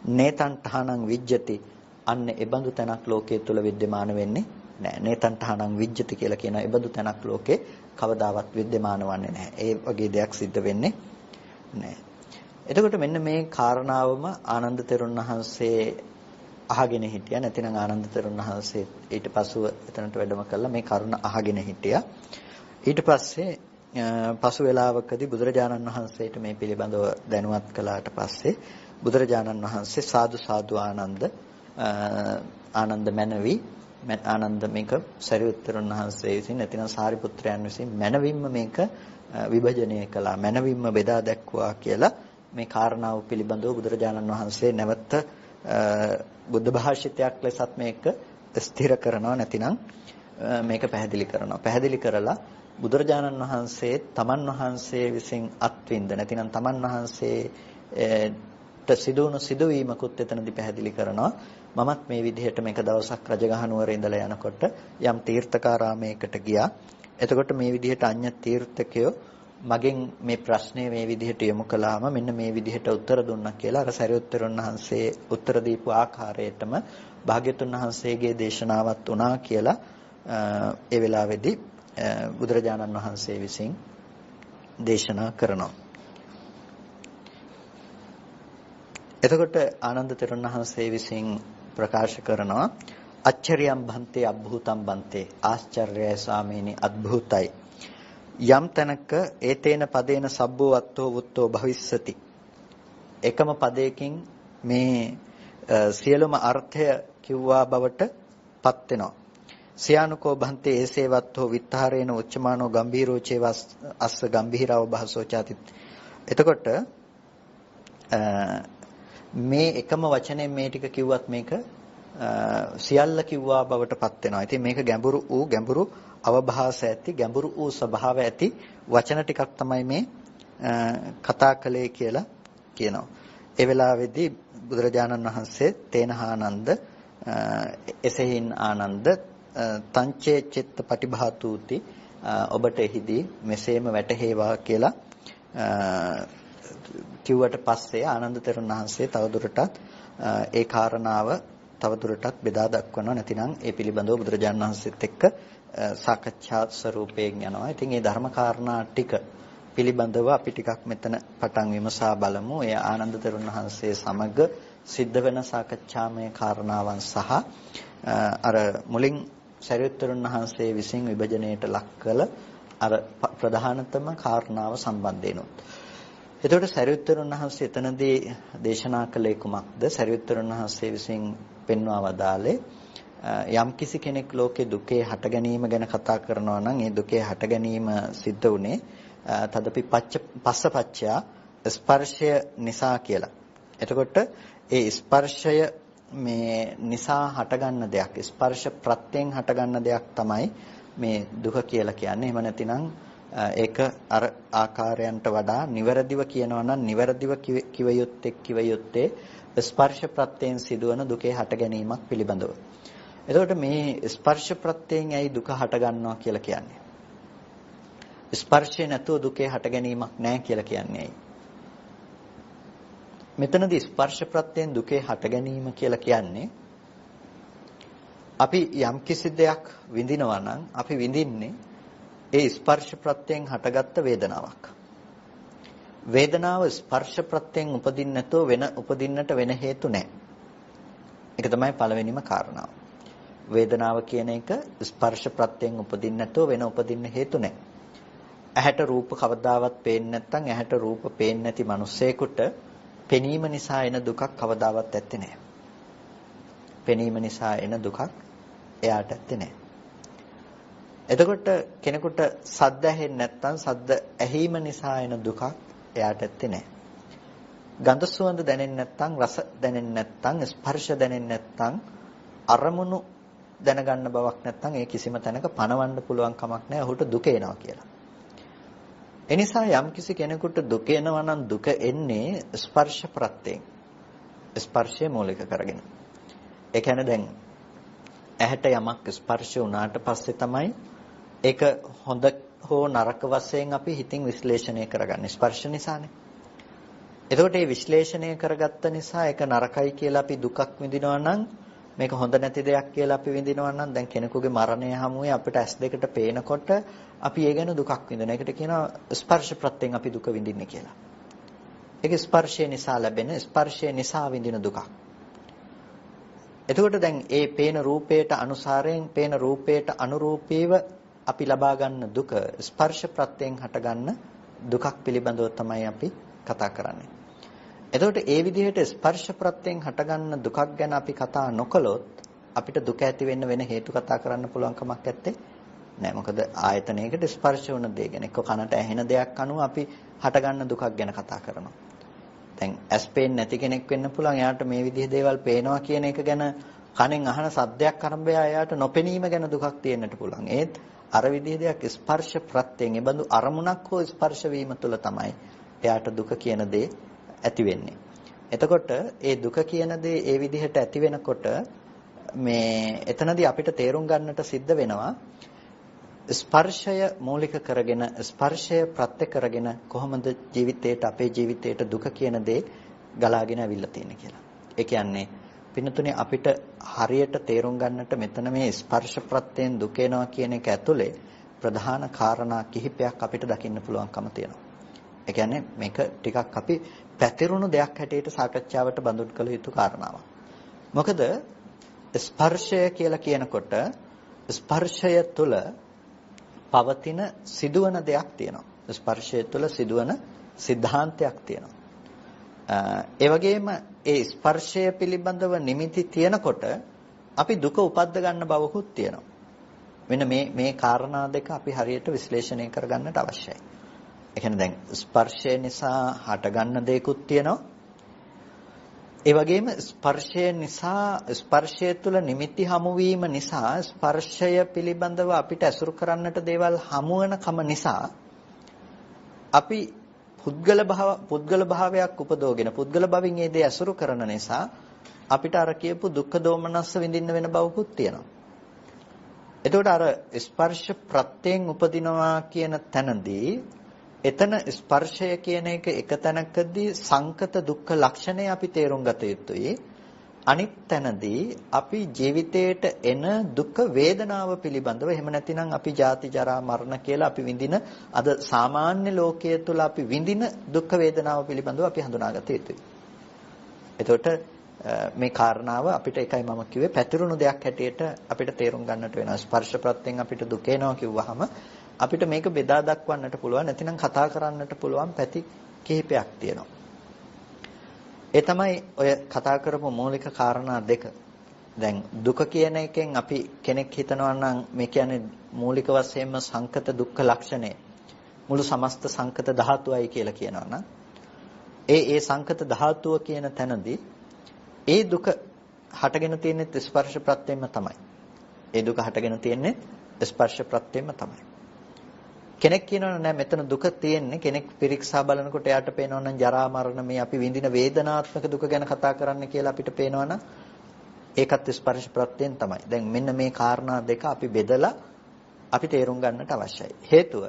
නේතං තහනං විජ්ජති අන්න එබඳු තැනක් ලෝකයේ තුල विद्यमान වෙන්නේ නැහැ. නේතං තහනං විජ්ජති කියලා කියන එබඳු තැනක් ලෝකේ කවදාවත් विद्यमान වන්නේ නැහැ. ඒ වගේ දෙයක් සිද්ධ වෙන්නේ නැහැ. එතකොට මෙන්න මේ කාරණාවම ආනන්ද තෙරුන් වහන්සේ අහගෙන හිටියා. නැතිනම් ආනන්ද තෙරුන් වහන්සේ ඊට පසුව එතනට වැඩම කළා මේ කරුණ අහගෙන හිටියා. ඊට පස්සේ පසු වේලාවකදී බුදුරජාණන් වහන්සේට මේ පිළිබඳව දැනුවත් කළාට පස්සේ බුදුරජාණන් වහන්සේ සාදු සාදු ආනන්ද මැනවි ආනන්ද මේක සරියුත්තරුන් වහන්සේ විසින් නැතිනම් සාරිපුත්‍රයන් විසින් මැනවින්ම මේක විභජනය කළා මැනවින්ම බෙදා දැක්වුවා කියලා මේ කාරණාව පිළිබඳව බුදුරජාණන් වහන්සේ නැවත බුද්ධ භාෂිතයක් ලෙසත් මේක ස්ථිර කරනවා නැතිනම් මේක පැහැදිලි කරනවා. පැහැදිලි කරලා බුදුරජාණන් වහන්සේ තමන් වහන්සේ විසින් අත්විඳ නැතිනම් තමන් වහන්සේට සිදුවුණු සිදුවීමකුත් එතනදී පැහැදිලි කරනවා. මමත් මේ විදිහට මේක දවසක් රජගහ නුවර ඉඳලා යනකොට යම් තීර්ථකාරාමයකට ගියා. එතකොට මේ විදිහට අඤ්ඤ තීර්ථකයෝ මගෙන් මේ ප්‍රශ්නේ මේ විදිහට යොමු කළාම මෙන්න මේ විදිහට උත්තර දුන්නා කියලා අර සරියුත්තරුන් වහන්සේ උත්තර දීපු ආකාරයටම භාග්‍යතුන් වහන්සේගේ දේශනාවත් වුණා කියලා ඒ වෙලාවේදී බුදුරජාණන් වහන්සේ විසින් දේශනා කරනවා. එතකොට ආනන්ද තෙරුන් වහන්සේ විසින් ප්‍රකාශ කරනවා අච්චරියම් බන්තේ අද්භූතම් බන්තේ ආශ්චර්යයි ස්වාමීනි අද්භූතයි යම් තැනක ඒතේන පදේන සබ්බෝ අත්තෝ වුත්තෝ භවිස්සති එකම පදයකින් මේ සියලුම අර්ථය කිව්වා බවට පත් වෙනවා සියානුකෝ බන්තේ ඒසේවත්තෝ විත්තරේන උච්චමානෝ ගම්භීරෝ චේවස් අස්ස ගම්භීරව භාසෝ ചാති එතකොට මේ එකම වචනේ මේ ටික කිව්වත් මේක සියල්ල කිව්වා බවට පත් වෙනවා. ඉතින් මේක ගැඹුරු අවභාස ඇති ගැඹුරු වූ ස්වභාව ඇති වචන ටිකක් තමයි මේ කතා කළේ කියලා කියනවා. ඒ වෙලාවේදී බුදුරජාණන් වහන්සේ තේනහානන්ද එසෙහින් ආනන්ද තංචේ චිත්ත පටිභාතුති ඔබට එහිදී මෙසේම වැටහෙවා කියලා කිව්වට පස්සේ ආනන්ද තෙරුන් වහන්සේ තවදුරටත් ඒ කාරණාව තවදුරටත් බෙදා දක්වනවා. නැතිනම් ඒ පිළිබඳව බුදුරජාණන් වහන්සේත් එක්ක සාකච්ඡා ස්වරූපයෙන් යනවා. ඉතින් මේ ධර්ම කාරණා ටික පිළිබඳව අපි ටිකක් මෙතන පටන් විමසා බලමු. ඒ ආනන්ද තෙරුන් වහන්සේ සමග සිද්ධ වෙන සාකච්ඡාමය කාරණාවන් සහ අර මුලින් සරියුත්තරුන් වහන්සේ විසින් විභජනයට ලක් කළ අර ප්‍රධානතම කාරණාව සම්බන්ධයෙන් උත්. එතකොට සරියුත්තරුන් වහන්සේ එතනදී දේශනා කළේ කුමක්ද? සරියුත්තරුන් වහන්සේ විසින් පෙන්වා වදාළේ යම්කිසි කෙනෙක් ලෝකේ දුකේ හට ගැනීම ගැන කතා කරනවා නම් ඒ දුකේ හට ගැනීම සිද්ධ වුණේ තදපි පස්සපච්චය ස්පර්ශය නිසා කියලා. එතකොට ඒ ස්පර්ශය මේ නිසා හටගන්න දෙයක් ස්පර්ශ ප්‍රත්‍යයෙන් හටගන්න දෙයක් තමයි මේ දුක කියලා කියන්නේ. එහෙම නැතිනම් ඒක අර ආකාරයන්ට වඩා නිවැරදිව කියනවා නම් නිවැරදිව කිව යුත්තේ ස්පර්ශ ප්‍රත්‍යයෙන් සිදුවන දුකේ හට ගැනීමක් පිළිබඳව. එතකොට මේ ස්පර්ශ ප්‍රත්‍යයෙන් ඇයි දුක හට ගන්නවා කියලා කියන්නේ? ස්පර්ශය නැතුව දුකේ හට ගැනීමක් නැහැ කියලා කියන්නේ ඇයි? මෙතනදී ස්පර්ශ ප්‍රත්‍යයෙන් දුකේ හට ගැනීම කියලා කියන්නේ අපි යම්කිසි දෙයක් විඳිනවා නම් අපි විඳින්නේ ඒ ස්පර්ශ ප්‍රත්‍යයෙන් හටගත්ත වේදනාවක්. වේදනාව ස්පර්ශ ප්‍රත්‍යයෙන් උපදින්නට වෙන හේතු නැහැ. ඒක තමයි පළවෙනිම කාරණාව. වේදනාව කියන එක ස්පර්ශ ප්‍රත්‍යයෙන් උපදින්න හේතු නැහැ. ඇහැට රූප කවදාවත් පේන්නේ නැත්නම් ඇහැට රූප පේන්නේ නැති මිනිස්සෙකුට පෙනීම නිසා එන දුකක් කවදාවත් ඇත්තේ නැහැ. පෙනීම නිසා එන දුකක් එයාට ඇත්තේ නැහැ. එතකොට කෙනෙකුට සද්ද ඇහෙන්නේ නැත්නම් සද්ද ඇහිම නිසා එන දුකක් එයාට ඇත්තේ නැහැ. ගඳ සුවඳ දැනෙන්නේ නැත්නම් රස දැනෙන්නේ නැත්නම් ස්පර්ශ දැනෙන්නේ නැත්නම් අරමුණු දැනගන්න බවක් නැත්නම් ඒ කිසිම තැනක පණවන්න පුළුවන් කමක් නැහැ ඔහුට දුක එනවා කියලා. එනිසා යම්කිසි කෙනෙකුට දුක එනවා නම් දුක එන්නේ ස්පර්ශ ප්‍රත්‍යයෙන්. ස්පර්ශය මූලික කරගෙන. ඒ කියන්නේ දැන් ඇහැට යමක් ස්පර්ශ වුණාට පස්සේ තමයි ඒක හොඳ හෝ නරක වශයෙන් අපි හිතින් විශ්ලේෂණය කරගන්නේ ස්පර්ශ නිසානේ. එතකොට මේ විශ්ලේෂණය කරගත්ත නිසා ඒක නරකයි කියලා අපි දුකක් විඳිනවා නම් මේක හොඳ නැති දෙයක් කියලා අපි විඳිනවා නම් දැන් කෙනෙකුගේ මරණය හමුවේ අපිට ඇස් දෙකට පේනකොට අපි ඒ ගැන දුකක් විඳිනවා. ඒකට කියනවා ස්පර්ශ ප්‍රත්‍යයෙන් අපි දුක විඳින්නේ කියලා. ඒක ස්පර්ශය නිසා ලැබෙන ස්පර්ශය නිසා විඳින දුකක්. එතකොට දැන් ඒ පේන රූපයට පේන රූපයට අනුරූපීව අපි ලබා ගන්න දුක ස්පර්ශ ප්‍රත්‍යයෙන් හටගන්න දුකක් පිළිබඳව තමයි අපි කතා කරන්නේ. එතකොට ඒ විදිහට ස්පර්ශ ප්‍රත්‍යයෙන් හටගන්න දුකක් ගැන අපි කතා නොකළොත් අපිට දුක ඇති වෙන හේතු කතා කරන්න පුළුවන් කමක් නැත්තේ නෑ. මොකද ආයතනයකට ස්පර්ශ වුණ දේ ගැන එක්ක කනට ඇහෙන දෙයක් අනුව අපි හටගන්න දුකක් ගැන කතා කරනවා. දැන් ඇස් පේන්නේ නැති කෙනෙක් වෙන්න පුළුවන්. එයාට මේ විදිහේ දේවල් පේනවා කියන එක ගැන කනෙන් අහන සද්දයක් අරඹය එයාට නොපෙනීම ගැන දුකක් තියෙන්නට පුළුවන්. ඒත් අර විදිහේ දෙයක් ස්පර්ශ ප්‍රත්‍යයෙන් ඒ බඳු අරමුණක් හෝ ස්පර්ශ වීම තුළ තමයි එයාට දුක කියන දේ ඇති වෙන්නේ. එතකොට ඒ දුක කියන දේ ඒ විදිහට ඇති වෙනකොට මේ එතනදී අපිට තේරුම් ගන්නට සිද්ධ වෙනවා ස්පර්ශය මූලික කරගෙන ස්පර්ශය ප්‍රත්‍ය කරගෙන කොහොමද ජීවිතේට අපේ ජීවිතේට දුක කියන දේ ගලාගෙන අවිල්ලා තියෙන්නේ කියලා. ඒ කියන්නේ පින්නතුනේ අපිට හරියට තේරුම් ගන්නට මෙතන මේ ස්පර්ශ ප්‍රත්‍යයෙන් දුක එනවා කියන එක ඇතුලේ ප්‍රධාන කාරණා කිහිපයක් අපිට දකින්න පුළුවන්කම තියෙනවා. ඒ කියන්නේ මේක ටිකක් අපි පැතිරුණු දෙයක් හැටියට සාකච්ඡාවට බඳුන් කළ යුතු කාරණාවක්. මොකද ස්පර්ශය කියලා කියනකොට ස්පර්ශය තුළ පවතින සිදුවන දෙයක් තියෙනවා. ස්පර්ශය තුළ සිදුවන સિદ્ધාන්තයක් තියෙනවා. ඒ වගේම ඒ ස්පර්ශය පිළිබඳව නිමිති තියෙනකොට අපි දුක උපද්ද ගන්න බවකුත් තියෙනවා. මෙන්න මේ කාරණා දෙක අපි හරියට විශ්ලේෂණය කරගන්නට අවශ්‍යයි. ඒ කියන්නේ දැන් ස්පර්ශය නිසා හටගන්න දේකුත් තියෙනවා. ඒ වගේම ස්පර්ශය නිසා ස්පර්ශය තුළ නිමිති හමු වීම නිසා ස්පර්ශය පිළිබඳව අපිට අසුරු කරන්නට දේවල් හමු වෙනකම නිසා අපි පුද්ගල භාවයක් උපදෝගෙන පුද්ගල භවින් මේ දේ අසුරු කරන නිසා අපිට අර කියපු දුක්ඛ දෝමනස්ස විඳින්න වෙන බවකුත් තියෙනවා. එතකොට අර ස්පර්ශ ප්‍රත්‍යයෙන් උපදිනවා කියන තැනදී එතන ස්පර්ශය කියන එක තැනකදී සංකත දුක්ඛ ලක්ෂණය අපි තේරුම් ගත යුතුයි. අනිත් තැනදී අපි ජීවිතේට එන දුක් වේදනාව පිළිබඳව එහෙම නැතිනම් අපි ජාති ජරා මරණ කියලා අපි විඳින අද සාමාන්‍ය ලෝකයේ තුල අපි විඳින දුක් වේදනාව පිළිබඳව අපි හඳුනාගත යුතුයි. එතකොට මේ කාරණාව අපිට එකයි මම කිව්වේ පැතිරුණු දෙයක් හැටියට අපිට තේරුම් ගන්නට වෙනවා. ස්පර්ශ ප්‍රත්‍යයෙන් අපිට දුක එනවා කිව්වහම අපිට මේක බෙදා දක්වන්නට පුළුවන් නැතිනම් කතා කරන්නට පුළුවන් පැති කිහිපයක් තියෙනවා. ඒ තමයි ඔය කතා කරපු මූලික කාරණා දෙක. දැන් දුක කියන එකෙන් අපි කෙනෙක් හිතනවා නම් මේ කියන්නේ මූලික වශයෙන්ම සංකත දුක්ඛ ලක්ෂණය මුළු සමස්ත සංකත ධාතුවයි කියලා කියනවා නම් ඒ සංකත ධාතුව කියන තැනදී ඒ දුක හටගෙන තියෙන්නේ ස්පර්ශ ප්‍රත්‍යයෙන්ම තමයි. ඒ දුක හටගෙන තියෙන්නේ ස්පර්ශ ප්‍රත්‍යයෙන්ම තමයි. කෙනෙක් කියනවා නෑ මෙතන දුක තියෙන්නේ කෙනෙක් පිරික්සා බලනකොට එයාට පේනවා නම් ජරා මරණ මේ අපි විඳින වේදනාත්මක දුක ගැන කතා කරන්න කියලා අපිට පේනවා නම් ඒකත් ස්පර්ශ ප්‍රත්‍යයෙන් තමයි. දැන් මෙන්න මේ කාරණා දෙක අපි බෙදලා අපි තේරුම් ගන්නට අවශ්‍යයි. හේතුව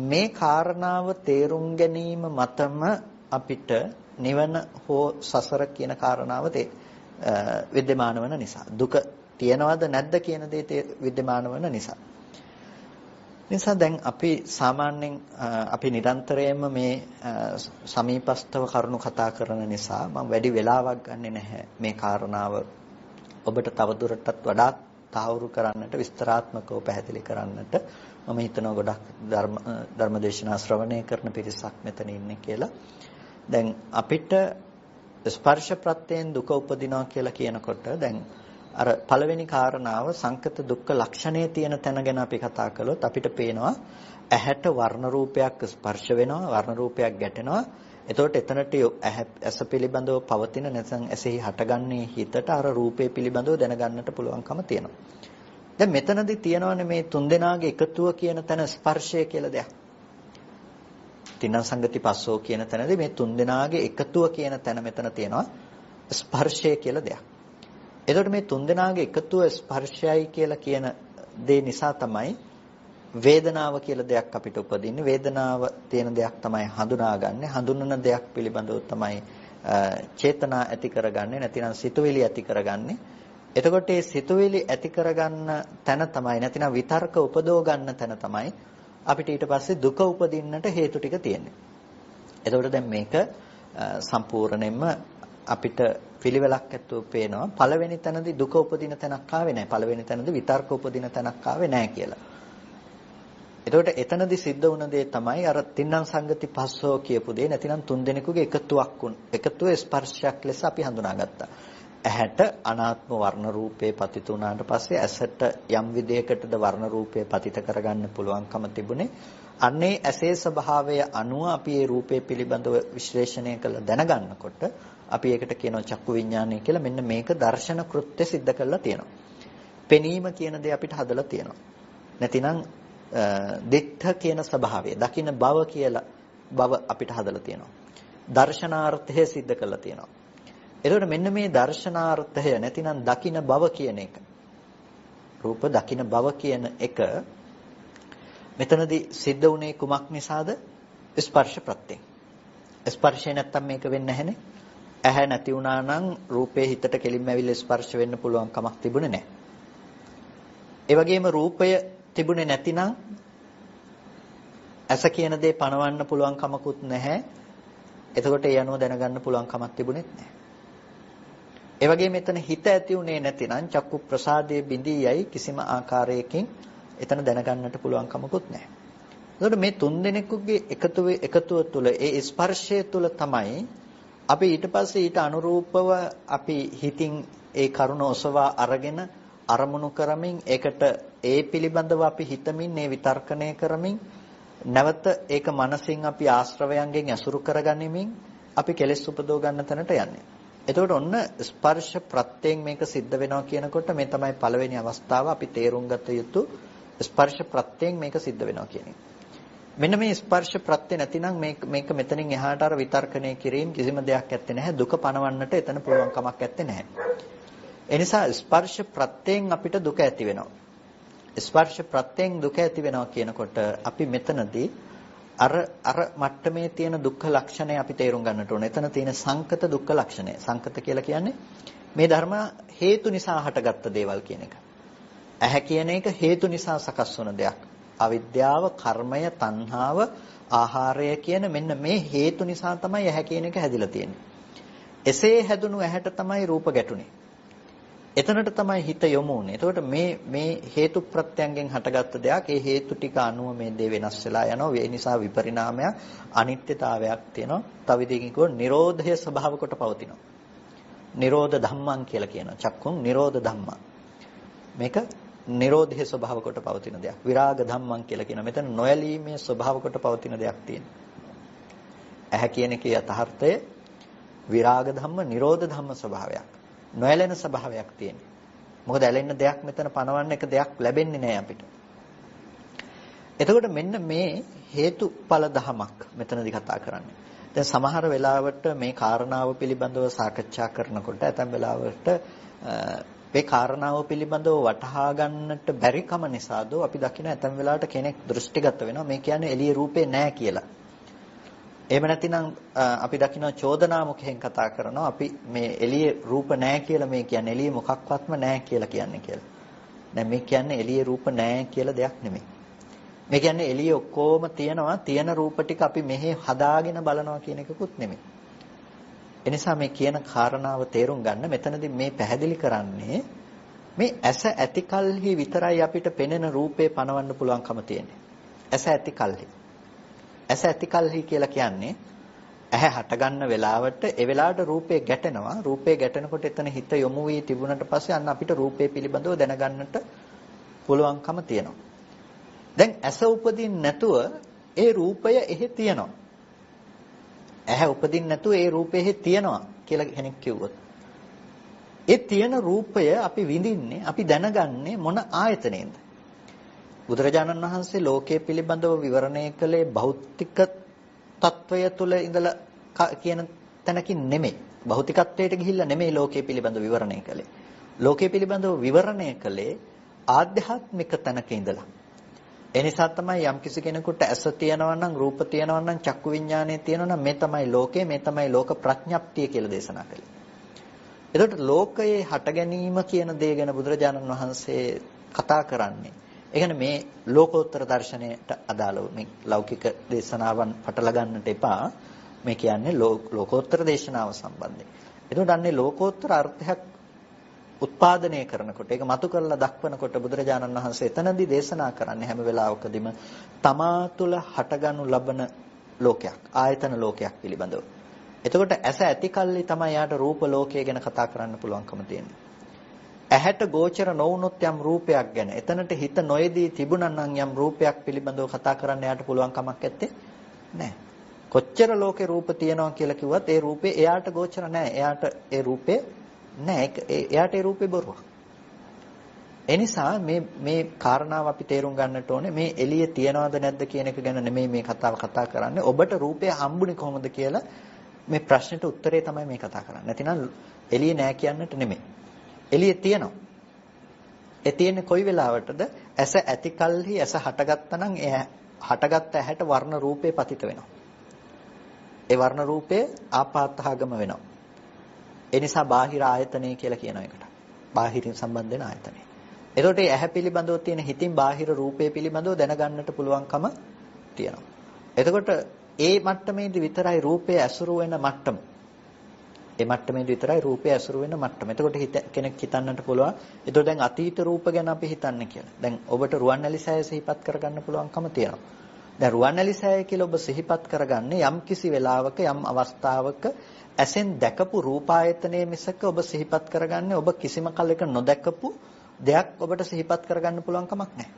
මේ කාරණාව තේරුම් ගැනීම මතම අපිට නිවන හෝ සසර කියන කාරණාව විද්‍යමාන වන නිසා දුක තියනවද නැද්ද කියන දේ විද්‍යමාන වන නිසා දැන් අපි සාමාන්‍යයෙන් අපි නිරන්තරයෙන්ම මේ සමීපස්තව කරුණු කතා කරන නිසා මම වැඩි වෙලාවක් ගන්නෙ නැහැ මේ කාරණාව ඔබට තවදුරටත් වඩා තහවුරු කරන්නට විස්තරාත්මකව පැහැදිලි කරන්නට මම හිතනවා ගොඩක් ධර්මදේශනා ශ්‍රවණය කරන පිරිසක් මෙතන ඉන්නේ කියලා. දැන් අපිට ස්පර්ශ ප්‍රත්‍යයෙන් දුක උපදිනවා කියලා කියනකොට දැන් අර පළවෙනි කාරණාව සංකත දුක්ඛ ලක්ෂණයේ තියෙන තැන ගැන අපි කතා කළොත් අපිට පේනවා ඇහැට වර්ණ රූපයක් ස්පර්ශ වෙනවා වර්ණ රූපයක් ගැටෙනවා. එතකොට එතනට ඇස පිළිබඳව පවතින නැත්නම් ඇසෙහි හටගන්නේ හිතට අර රූපේ පිළිබඳව දැනගන්නට පුළුවන්කම තියෙනවා. දැන් මෙතනදී තියෙනවනේ මේ තුන්දෙනාගේ එකතුව කියන තැන ස්පර්ශය කියලා දෙයක්. තින්න සංගති පස්සෝ කියන තැනදී මේ තුන්දෙනාගේ එකතුව කියන තැන මෙතන තියෙනවා ස්පර්ශය කියලා දෙයක්. එතකොට මේ තුන්දෙනාගේ එකතුව ස්පර්ශයයි කියලා කියන දේ නිසා තමයි වේදනාව කියලා දෙයක් අපිට උපදින්නේ. වේදනාව තියෙන දෙයක් තමයි හඳුනාගන්නේ. හඳුනන දෙයක් පිළිබඳව තමයි චේතනා ඇති කරගන්නේ. නැතිනම් සිතුවිලි ඇති කරගන්නේ. එතකොට මේ සිතුවිලි ඇති කරගන්න තැන තමයි නැතිනම් විතර්ක උපදව ගන්න තැන තමයි අපිට ඊට පස්සේ දුක උපදින්නට හේතු ටික තියෙන්නේ. එතකොට දැන් මේක සම්පූර්ණයෙන්ම අපිට පිළිවෙලක් ඇතුව පේනවා. පළවෙනි තැනදී දුක උපදින තැනක් ආවේ නැහැ. පළවෙනි තැනදී විතර්ක උපදින තැනක් ආවේ නැහැ කියලා. එතකොට එතනදී සිද්ධ වුණ දේ තමයි අර තින්නම් සංගති පස්සෝ කියපු දේ නැතිනම් තුන් දෙනෙකුගේ එකතුව ස්පර්ශයක් ලෙස අපි හඳුනාගත්තා. ඇහැට අනාත්ම වර්ණ රූපේ පතිත වුණාට පස්සේ ඇසට යම් විදියකටද වර්ණ රූපේ පතිත කරගන්න පුළුවන්කම තිබුණේ අන්නේ ඇසේ ස්වභාවය අනුව අපි මේ රූපේ පිළිබඳව විශ්ලේෂණය කරලා දැනගන්නකොට අපි ඒකට කියනවා චක්කු විඥානය කියලා. මෙන්න මේක දර්ශන කෘත්‍ය સિદ્ધ කරලා තියෙනවා. පෙනීම කියන දේ අපිට හදලා තියෙනවා. නැතිනම් දිට්ඨ කියන ස්වභාවය, දකින්න බව කියලා බව අපිට හදලා තියෙනවා. දර්ශනාර්ථය સિદ્ધ කරලා තියෙනවා. එතකොට මෙන්න මේ දර්ශනාර්ථය නැතිනම් දකින්න බව කියන එක, රූප දකින්න බව කියන එක මෙතනදී සිද්ධ වුණේ කුමක් නිසාද? ස්පර්ශ ප්‍රත්‍යයෙන්. ස්පර්ශය නැත්තම් මේක වෙන්නේ නැහැනේ. ඇහැ නැති වුණා නම් රූපේ හිතට කෙලින්ම ඇවිල්ලා ස්පර්ශ වෙන්න පුළුවන් කමක් තිබුණේ නැහැ. ඒ වගේම රූපය තිබුණේ නැතිනම් ඇස කියන දේ පණවන්න පුළුවන් කමකුත් නැහැ. එතකොට ඒ අනුව දැනගන්න පුළුවන් කමක් තිබුණෙත් නැහැ. ඒ වගේම මෙතන හිත ඇති උනේ නැතිනම් චක්කු ප්‍රසාදයේ බිඳී යයි කිසිම ආකාරයකින් එතන දැනගන්නට පුළුවන් කමකුත් නැහැ. එතකොට මේ තුන් දෙනෙකුගේ එකතුව තුළ ඒ ස්පර්ශය තුළ තමයි අපි ඊට පස්සේ ඊට අනුරූපව අපි හිතින් ඒ කරුණ ඔසවා අරගෙන අරමුණු කරමින් ඒකට ඒ පිළිබඳව අපි හිතමින් මේ විතර්කණය කරමින් නැවත ඒක මනසින් අපි ආශ්‍රවයන්ගෙන් ඇසුරු කරගනිමින් අපි කෙලෙස් උපදව ගන්න තැනට යන්නේ. එතකොට ඔන්න ස්පර්ශ ප්‍රත්‍යයෙන් මේක සිද්ධ වෙනවා කියනකොට මේ තමයි පළවෙනි අවස්ථාව අපි තේරුම් ගත යුතු ස්පර්ශ ප්‍රත්‍යයෙන් මේක සිද්ධ වෙනවා කියන එක. මෙන්න මේ ස්පර්ශ ප්‍රත්‍ය නැතිනම් මේක මෙතනින් එහාට අර විතර්කණය කිරීම කිසිම දෙයක් ඇත්තේ නැහැ. දුක පණවන්නට එතන පුළුවන් කමක් ඇත්තේ නැහැ. ඒ නිසා ස්පර්ශ ප්‍රත්‍යයෙන් අපිට දුක ඇති වෙනවා. ස්පර්ශ ප්‍රත්‍යයෙන් දුක ඇති වෙනවා කියනකොට අපි මෙතනදී අර මට්ටමේ තියෙන දුක්ඛ ලක්ෂණය අපි තේරුම් ගන්නට ඕනේ. එතන තියෙන සංකත දුක්ඛ ලක්ෂණය. සංකත කියලා කියන්නේ මේ ධර්ම හේතු නිසා හටගත්ත දේවල් කියන එක. ඇහැ කියන එක හේතු නිසා සකස් වන දෙයක්. අවිද්‍යාව, කර්මය, තණ්හාව, ආහාරය කියන මෙන්න මේ හේතු නිසා තමයි ඇහැ කියන එක හැදිලා තියෙන්නේ. එසේ හැදුණු ඇහැට තමයි රූප ගැටුනේ. එතනට තමයි හිත යොමු වුනේ. එතකොට මේ හේතු ප්‍රත්‍යයෙන් හටගත්ත දෙයක්. ඒ හේතු ටික අනුව මේ දේ වෙනස් වෙලා යනවා. ඒ නිසා විපරිණාමයක්, අනිත්‍යතාවයක් තියෙනවා. තව විදිහකින් කිව්වොත් නිරෝධය ස්වභාව කොට පවතිනවා. නිරෝධ ධම්මං කියලා කියනවා. චක්කුන් නිරෝධ ධම්මං. මේක නිරෝධයේ ස්වභාව කොට පවතින දෙයක්. විරාග ධම්මං කියලා කියනවා. මෙතන නොයලීමේ ස්වභාව කොට පවතින දෙයක් තියෙනවා. ඇහැ කියන එකේ යථාර්ථය විරාග ධම්ම, නිරෝධ ධම්ම ස්වභාවයක්. නොයැලෙන ස්වභාවයක් තියෙනවා. මොකද ඇලෙන්න දෙයක් මෙතන පනවන්න එක දෙයක් ලැබෙන්නේ නැහැ අපිට. එතකොට මෙන්න මේ හේතුඵල ධමයක් මෙතනදී කතා කරන්නේ. දැන් සමහර වෙලාවට මේ කාරණාව පිළිබඳව සාකච්ඡා කරනකොට ඇතැම් වෙලාවට මේ කාරණාව පිළිබඳව වටහා ගන්නට බැරි කම නිසාද අපි දකින ඇතැම් වෙලාවට කෙනෙක් දෘෂ්ටිගත වෙනවා මේ කියන්නේ එළියේ රූපේ නැහැ කියලා. එහෙම නැතිනම් අපි දකිනවා චෝදනා මුඛයෙන් කතා කරනවා අපි මේ එළියේ රූප නැහැ කියලා මේ කියන්නේ එළියේ මොකක්වත්ම නැහැ කියලා කියන්නේ කියලා. දැන් මේ කියන්නේ එළියේ රූප නැහැ කියලා දෙයක් නෙමෙයි. මේ කියන්නේ එළියේ ඔක්කොම තියෙනවා තියෙන රූප ටික අපි මෙහි හදාගෙන බලනවා කියන එකකුත් නෙමෙයි. එනිසා මේ කියන කාරණාව තේරුම් ගන්න මෙතනදී මේ පැහැදිලි කරන්නේ මේ ඇස ඇති කල්හි විතරයි අපිට පෙනෙන රූපේ පනවන්න පුළුවන්කම තියෙන්නේ. ඇස ඇති කල්හි. ඇස ඇති කල්හි කියලා කියන්නේ ඇහැ හට ගන්න වෙලාවට ඒ වෙලාවට රූපේ ගැටෙනවා. රූපේ ගැටෙනකොට එතන හිත යොමු වී තිබුණට පස්සේ අන්න අපිට රූපේ පිළිබඳව දැනගන්නට පුළුවන්කම තියෙනවා. දැන් ඇස උපදින්න නැතුව ඒ රූපය එහෙ තියෙනවා. ඇහැ උපදින්න නැතුව ඒ රූපය එහෙ තියෙනවා කියලා කෙනෙක් කිව්වොත් ඒ තියෙන රූපය අපි විඳින්නේ අපි දැනගන්නේ මොන ආයතනයෙන්ද? බුදුරජාණන් වහන්සේ ලෝකයේ පිළිබඳව විවරණය කළේ භෞතික తত্ত্বය තුල ඉඳලා කියන තැනකින් නෙමෙයි. භෞතිකත්වයට ගිහිල්ලා නෙමෙයි ලෝකයේ පිළිබඳව විවරණය කළේ. ලෝකයේ පිළිබඳව විවරණය කළේ ආධ්‍යාත්මික තැනක ඉඳලා. ඒ නිසා තමයි යම්කිසි කෙනෙකුට ඇස තියෙනවා නම් රූප තියෙනවා නම් චක්කු විඥානය තියෙනවා නම් මේ තමයි ලෝකය මේ තමයි ලෝක ප්‍රඥප්තිය කියලා දේශනා කළේ. එතකොට ලෝකයේ හට ගැනීම කියන දේ ගැන බුදුරජාණන් වහන්සේ කතා කරන්නේ. ඒ කියන්නේ මේ ලෝකෝත්තර දර්ශනයට අදාළව මේ ලෞකික දේශනාවන් පටල ගන්නට එපා. මේ කියන්නේ ලෝකෝත්තර දේශනාව සම්බන්ධයෙන්. එතකොට අන්නේ ලෝකෝත්තර අර්ථයක් උත්පාදනය කරනකොට ඒක මතු කරලා දක්වනකොට බුදුරජාණන් වහන්සේ එතනදී දේශනා කරන්නේ හැම වෙලාවකදීම තමා තුළ හටගනු ලබන ලෝකයක් ආයතන ලෝකයක් පිළිබඳව. එතකොට ඇස ඇති කල්ලි තමයි යාට රූප ලෝකය ගැන කතා කරන්න පුළුවන්කම තියෙන්නේ. ඇහැට ගෝචර නොවුනොත් යම් රූපයක් ගැන එතනට හිත නොයේදී තිබුණා නම් යම් රූපයක් පිළිබඳව කතා කරන්න යාට පුළුවන් කමක් නැත්තේ නැහැ. කොච්චර ලෝකේ රූප තියෙනවා කියලා කිව්වත් ඒ රූපේ එයාට ගෝචර නැහැ. එයාට ඒ රූපේ නැහැ. එයාට ඒ රූපේ බොරුවක්. ඒ නිසා මේ කාරණාව අපි තේරුම් ගන්නට ඕනේ. මේ එළිය තියනවද නැද්ද කියන එක ගැන නෙමෙයි මේ කතාව කතා කරන්නේ. ඔබට රූපය හම්බුනේ කොහොමද කියලා මේ ප්‍රශ්නෙට උත්තරේ තමයි මේ කතා කරන්නේ. නැතිනම් එළිය නෑ කියන්නට නෙමෙයි. එළිය තියෙනවා. ඒ තියෙන්නේ කොයි වෙලාවටද? ඇස ඇති කල්හි ඇස හටගත්තා නම් ඒ හටගත්ත ඇහැට වර්ණ රූපේ පතිත වෙනවා. ඒ වර්ණ රූපේ ආපාතහාගම වෙනවා. ඒ නිසා බාහිර ආයතනය කියලා කියන එකට. බාහිරින් සම්බන්ධ වෙන ආයතනය. එතකොට මේ ඇහැ පිළිබඳව තියෙන හිතින් බාහිර රූපේ පිළිබඳව දැනගන්නට පුළුවන්කම තියෙනවා. එතකොට ඒ මට්ටමේදී විතරයි රූපය ඇසුරු වෙන මට්ටම. ඒ මට්ටමේදී විතරයි රූපය ඇසුරු වෙන මට්ටම. එතකොට කෙනෙක් හිතන්නට පුළුවන්. එතකොට දැන් අතීත රූප ගැන අපි හිතන්නේ කියලා. දැන් ඔබට රුවන්වැලි සෑය සිහිපත් කරගන්න පුළුවන්කම තියෙනවා. දැන් රුවන්වැලි සෑය කියලා ඔබ සිහිපත් කරගන්නේ යම් කිසි වෙලාවක යම් අවස්ථාවක ඇසෙන් දැකපු රූපායතනයේ මිසක ඔබ සිහිපත් කරගන්නේ ඔබ කිසිම කලයක නොදැකපු දෙයක් ඔබට සිහිපත් කරගන්න පුළුවන් කමක් නැහැ.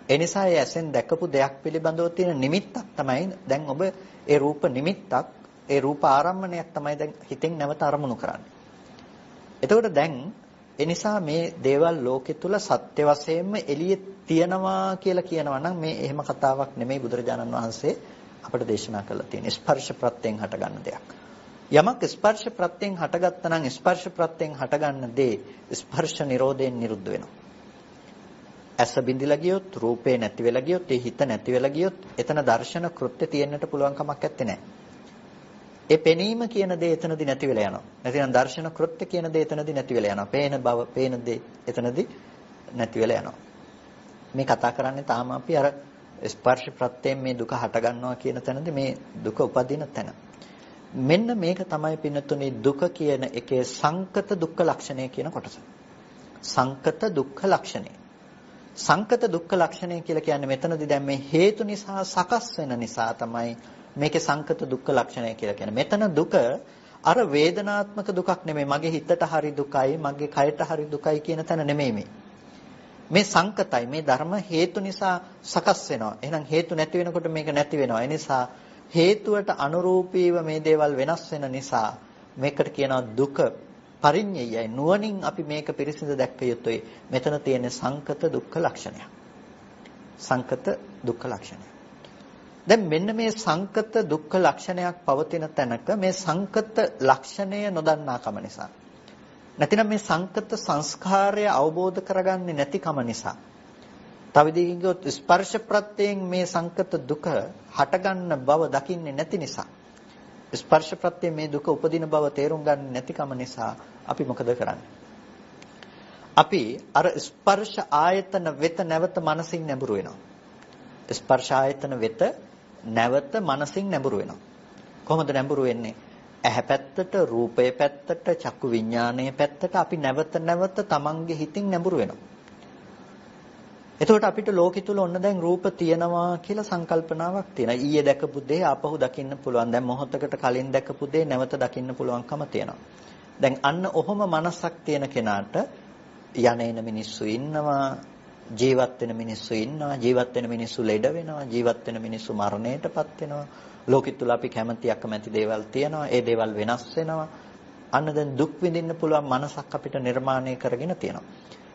ඒ නිසා ඒ ඇසෙන් දැකපු දෙයක් පිළිබඳව තියෙන නිමිත්තක් තමයි දැන් ඔබ ඒ රූප නිමිත්තක් ඒ රූප ආරම්මණයක් තමයි දැන් හිතෙන් නැවත අරමුණු කරන්නේ. එතකොට දැන් ඒ නිසා මේ දේවල් ලෝකෙ තුල සත්‍ය වශයෙන්ම එළියේ තියනවා කියලා කියනවා නම් මේ එහෙම කතාවක් නෙමෙයි බුදුරජාණන් වහන්සේ අපට දේශනා කළා තියෙන්නේ. ස්පර්ශ ප්‍රත්‍යයෙන් හටගන්න දෙයක්. යමක් ස්පර්ශ ප්‍රත්‍යයෙන් හටගත්තා නම් ස්පර්ශ ප්‍රත්‍යයෙන් හටගන්න දේ ස්පර්ශ නිරෝධයෙන් නිරුද්ධ වෙනවා. ඇස බිඳිලා ගියොත් රූපේ නැති වෙලා ගියොත් ඒ හිත නැති වෙලා ගියොත් එතන දර්ශන කෘත්‍ය තියෙන්නට පුළුවන් කමක් නැත්තේ නෑ. ඒ පෙනීම කියන දේ එතනදී නැති වෙලා යනවා. නැතිනම් දර්ශන කෘත්‍ය කියන දේ එතනදී නැති වෙලා යනවා. පේන බව පේන දේ එතනදී නැති වෙලා යනවා. මේ කතා කරන්නේ තාම අපි අර ස්පර්ශ ප්‍රත්‍යයෙන් මේ දුක හට ගන්නවා කියන තැනදී මේ දුක උපදින තැන. මෙන්න මේක තමයි පින්නතුනේ දුක කියන එකේ සංකත දුක්ඛ ලක්ෂණය කියන කොටස. සංකත දුක්ඛ ලක්ෂණය. සංකත දුක්ඛ ලක්ෂණය කියලා කියන්නේ මෙතනදී දැන් මේ හේතු නිසා සකස් වෙන නිසා තමයි මේකේ සංකත දුක්ඛ ලක්ෂණය කියලා කියන්නේ. මෙතන දුක අර වේදනාත්මක දුකක් නෙමෙයි. මගේ හිතට හරි දුකයි, මගේ කයට හරි දුකයි කියන තැන නෙමෙයි මේ. මේ සංකතයි. මේ ධර්ම හේතු නිසා සකස් වෙනවා. එහෙනම් හේතු නැති වෙනකොට මේක නැති වෙනවා. ඒ නිසා හේතුවට අනුරූපීව මේ දේවල් වෙනස් වෙන නිසා මේකට කියනවා දුක පරිඤ්ඤයයි. නුවණින් අපි මේක පිරිසිදු දැක්ක යුතුයි. මෙතන තියෙන සංකත දුක්ඛ ලක්ෂණය. සංකත දුක්ඛ ලක්ෂණය. දැන් මෙන්න මේ සංකත දුක්ඛ ලක්ෂණයක් පවතින තැනක මේ සංකත ලක්ෂණය නොදන්නාකම නිසා නැතිනම් මේ සංකත සංස්කාරය අවබෝධ කරගන්නේ නැතිකම නිසා තව දිගින් ගියොත් ස්පර්ශ ප්‍රත්‍යයෙන් මේ සංකත දුක හටගන්න බව දකින්නේ නැති නිසා ස්පර්ශ ප්‍රත්‍යයෙන් මේ දුක උපදින බව තේරුම් ගන්න නැතිකම නිසා අපි මොකද කරන්නේ? අපි අර ස්පර්ශ ආයතන වෙත නැවත මනසින් නැඹුරු වෙනවා. ස්පර්ශ ආයතන වෙත නැවත මනසින් නැඹුරු වෙනවා. කොහොමද නැඹුරු වෙන්නේ? ඇහැ පැත්තට, රූපය පැත්තට, චක්කු විඥානයේ පැත්තට අපි නැවත නැවත තමන්ගේ හිතින් නැඹුරු වෙනවා. එතකොට අපිට ලෝකෙ තුල ඔන්න දැන් රූප තියෙනවා කියලා සංකල්පනාවක් තියෙනවා. ඊයේ දැකපු දේ ආපහු දකින්න පුළුවන්. දැන් මොහොතකට කලින් දැකපු දේ නැවත දකින්න පුළුවන්කම තියෙනවා. දැන් අන්න ඔහොම මනසක් තියෙන කෙනාට යන්නේන මිනිස්සු ඉන්නවා, ජීවත් වෙන මිනිස්සු ඉන්නවා, ජීවත් වෙන මිනිස්සු ලෙඩ වෙනවා, ජීවත් වෙන මිනිස්සු මරණයටපත් වෙනවා. ලෝකෙ තුල අපි කැමති අකමැති දේවල් තියෙනවා. ඒ දේවල් වෙනස් වෙනවා. අන්න දැන් දුක් විඳින්න පුළුවන් මනසක් අපිට නිර්මාණය කරගෙන තියෙනවා.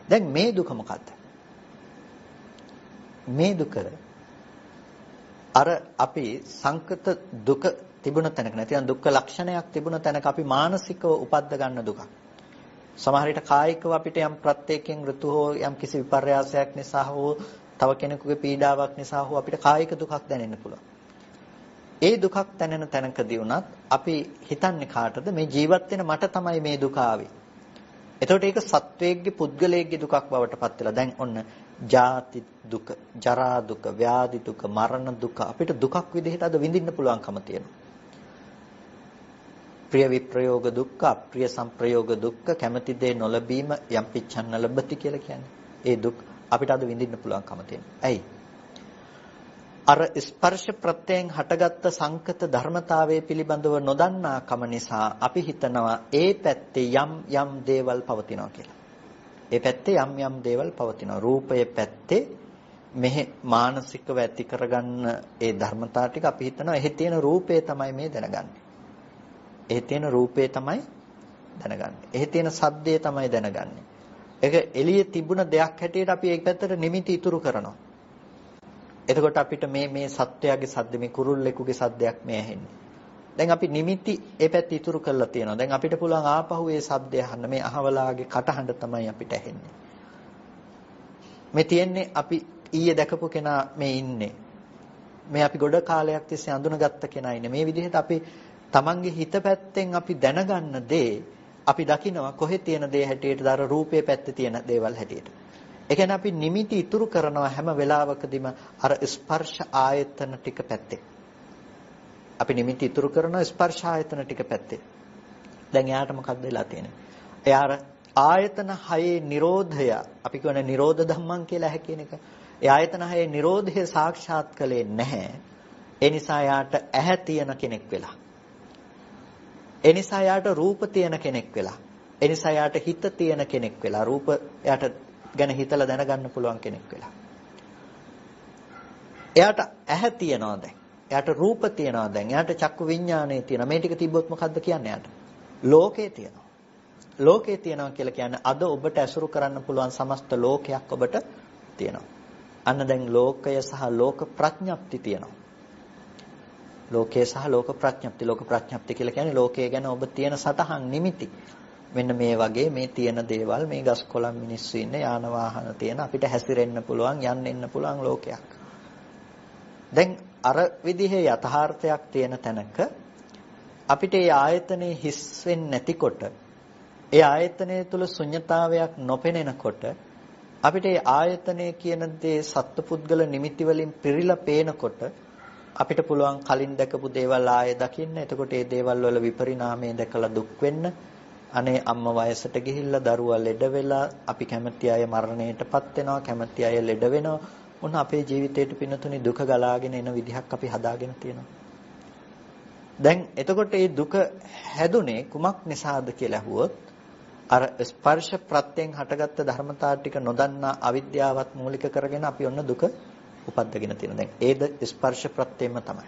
දැන් මේ දුක මොකද්ද? මේ දුක අර අපි සංකත දුක තිබුණ තැනක නැතිනම් දුක්ඛ ලක්ෂණයක් තිබුණ තැනක අපි මානසිකව උපද්ද ගන්න දුකක්. සමහර විට කායිකව අපිට යම් ප්‍රත්‍යයෙන් ඍතු හෝ යම් කිසි විපර්යාසයක් නිසා හෝ තව කෙනෙකුගේ පීඩාවක් නිසා හෝ අපිට කායික දුකක් දැනෙන්න පුළුවන්. ඒ දුකක් දැනෙන තැනකදී වුණත් අපි හිතන්නේ කාටද මේ ජීවත් වෙන මට තමයි මේ දුක ආවේ. එතකොට ඒක සත්වයේගේ පුද්ගලයේගේ දුකක් බවට පත් වෙලා දැන් ඔන්න ජාති දුක, ජරා දුක, ව්‍යාධි දුක, මරණ දුක අපිට දුකක් විදිහට අද විඳින්න පුළුවන්කම තියෙනවා. ප්‍රිය විප්‍රයෝග දුක්ඛ, අප්‍රිය සංප්‍රයෝග දුක්ඛ, කැමැති දේ නොලැබීම යම් පිච්ඡන්න ලැබති කියලා කියන්නේ. ඒ දුක් අපිට අද විඳින්න පුළුවන්කම තියෙනවා. ඇයි? අර ස්පර්ශ ප්‍රත්‍යයෙන් හටගත්ත සංකත ධර්මතාවයේ පිළිබඳව නොදන්නාකම නිසා අපි හිතනවා ඒ පැත්තේ යම් යම් දේවල් පවතිනවා කියලා. ඒ පැත්තේ යම් යම් දේවල් පවතිනවා. රූපයේ පැත්තේ මෙහි මානසිකව ඇති කරගන්න ඒ ධර්මතා ටික අපි හිතනවා එහි තියෙන රූපේ තමයි මේ දැනගන්නේ. එහි තියෙන රූපේ තමයි දැනගන්නේ. එහි තියෙන ශබ්දේ තමයි දැනගන්නේ. ඒක එළියේ තිබුණ දෙයක් හැටියට අපි ඒක පැත්තට නිමිති ඉතුරු කරනවා. එතකොට අපිට මේ සත්වයාගේ ශබ්ද මේ කුරුල්ලෙකුගේ ශබ්දයක් මේ ඇහෙන්නේ. දැන් අපි නිමිති ඒ පැත්ත ඉතුරු කරලා තියෙනවා. දැන් අපිට පුළුවන් ආපහු ඒ ශබ්දය අහන්න. මේ අහවලාගේ කටහඬ තමයි අපිට ඇහෙන්නේ. මේ තියෙන්නේ අපි ඊයේ දැකපු කෙනා මේ ඉන්නේ. මේ අපි ගොඩ කාලයක් තිස්සේ අඳුනගත්ත කෙනා ඉන්නේ. මේ විදිහට අපි තමන්ගේ හිත පැත්තෙන් අපි දැනගන්න දේ අපි දකිනවා කොහෙ තියෙන දේ හැටියටද අර රූපයේ පැත්තේ තියෙන දේවල් හැටියට. ඒ කියන්නේ අපි නිමිති ඉතුරු කරනවා හැම වෙලාවකදීම අර ස්පර්ශ ආයතන ටික පැත්තේ. අපි නිමිති ඉතුරු කරනවා ස්පර්ශ ආයතන ටික පැත්තේ. දැන් එයාට මොකක්ද වෙලා තියෙන්නේ? එයා ආයතන හයේ නිරෝධය අපි කියන්නේ නිරෝධ ධම්මං කියලා ඇහැ කියන එක. ඒ ආයතන හයේ නිරෝධය සාක්ෂාත් කළේ නැහැ. ඒ නිසා යාට ඇහැ තියෙන කෙනෙක් වෙලා. ඒ නිසා යාට රූප තියෙන කෙනෙක් වෙලා. ඒ නිසා යාට හිත තියෙන කෙනෙක් වෙලා. රූප යාට ගැන හිතලා දැනගන්න පුළුවන් කෙනෙක් වෙලා. එයාට ඇහැ තියනවා දැන්. එයාට රූප තියනවා දැන්. එයාට චක්කු විඥානය තියනවා. මේ ටික තිබ්බොත් මොකද්ද කියන්නේ එයාට? ලෝකේ තියනවා. ලෝකේ තියනවා කියලා කියන්නේ අද ඔබට ඇසුරු කරන්න පුළුවන් සමස්ත ලෝකයක් ඔබට තියෙනවා. අන්න දැන් ලෝකය සහ ලෝක ප්‍රඥප්ති තියෙනවා. ලෝකයේ සහ ලෝක ප්‍රඥප්ති. ලෝක ප්‍රඥප්ති කියලා කියන්නේ ලෝකයේ ගැන ඔබ තියෙන සටහන් නිමිති. මෙන්න මේ වගේ මේ තියෙන දේවල් මේ ගස් කොළන් මිනිස්සු ඉන්න යාන වාහන තියෙන අපිට හැසිරෙන්න පුළුවන් යන්න එන්න පුළුවන් ලෝකයක්. දැන් අර විදිහේ යථාර්ථයක් තියෙන තැනක අපිට ඒ ආයතනේ හිස් වෙන්නේ නැතිකොට ඒ ආයතනය තුල ශුන්‍යතාවයක් නොපෙනෙනකොට අපිට ඒ ආයතනය කියන දේ සත්පුද්ගල නිමිති වලින් පිරීලා පේනකොට අපිට පුළුවන් කලින් දැකපු දේවල් ආයෙ දකින්න. එතකොට ඒ දේවල් වල විපරිණාමය දැකලා දුක් වෙන්න. අනේ අම්මා වයසට ගිහිල්ලා දරුවා ලෙඩ වෙලා අපි කැමති අය මරණයටපත් වෙනවා. කැමති අය ලෙඩ වෙනවා. මොන අපේ ජීවිතේට පිනතුනේ දුක ගලාගෙන එන විදිහක් අපි හදාගෙන තියෙනවා. දැන් එතකොට මේ දුක හැදුනේ කුමක් නිසාද කියලා අහුවොත් අර ස්පර්ශ ප්‍රත්‍යයෙන් හටගත්ත ධර්මතා ටික නොදන්නා අවිද්‍යාවත් මූලික කරගෙන අපි ඔන්න දුක උපද්දගෙන තියෙනවා. දැන් ඒද ස්පර්ශ ප්‍රත්‍යයෙන්ම තමයි.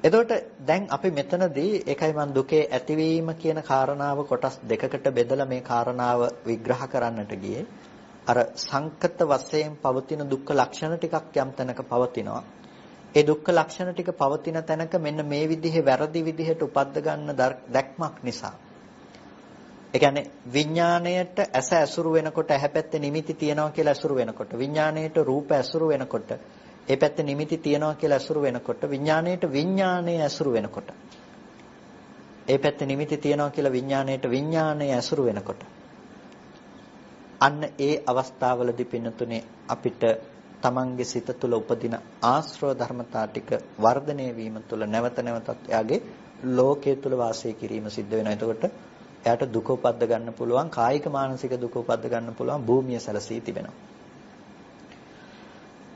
එතකොට දැන් අපි මෙතනදී ඒකයි මම දුකේ ඇතිවීම කියන කාරණාව කොටස් දෙකකට බෙදලා මේ කාරණාව විග්‍රහ කරන්නට ගියේ. අර සංකත වශයෙන් පවතින දුක්ඛ ලක්ෂණ ටිකක් යම් තැනක පවතිනවා. ඒ දුක්ඛ ලක්ෂණ ටික පවතින තැනක මෙන්න මේ විදිහේ වැරදි විදිහට උපද්ද ගන්න දැක්මක් නිසා. ඒ කියන්නේ විඥාණයට ඇස ඇසුරු වෙනකොට ඇහැ පැත්තේ නිමිති තියනවා කියලා ඇසුරු වෙනකොට විඥාණයට රූප ඇසුරු වෙනකොට ඒ පැත්තේ නිමිති තියනවා කියලා ඇසුරු වෙනකොට විඥාණයට විඥාණය ඇසුරු වෙනකොට ඒ පැත්තේ නිමිති තියනවා කියලා විඥාණයට විඥාණය ඇසුරු වෙනකොට අන්න ඒ අවස්ථාවලදී පින්නතුනේ අපිට තමන්ගේ සිත තුළ උපදින ආශ්‍රව ධර්මතා ටික වර්ධනය වීම තුළ නැවත නැවතත් එයාගේ ලෝකයේ තුල වාසය කිරීම සිද්ධ වෙනවා. එතකොට එයාට දුක උපද්ද ගන්න පුළුවන්, කායික මානසික දුක උපද්ද ගන්න පුළුවන් භූමිය සැලසී තිබෙනවා.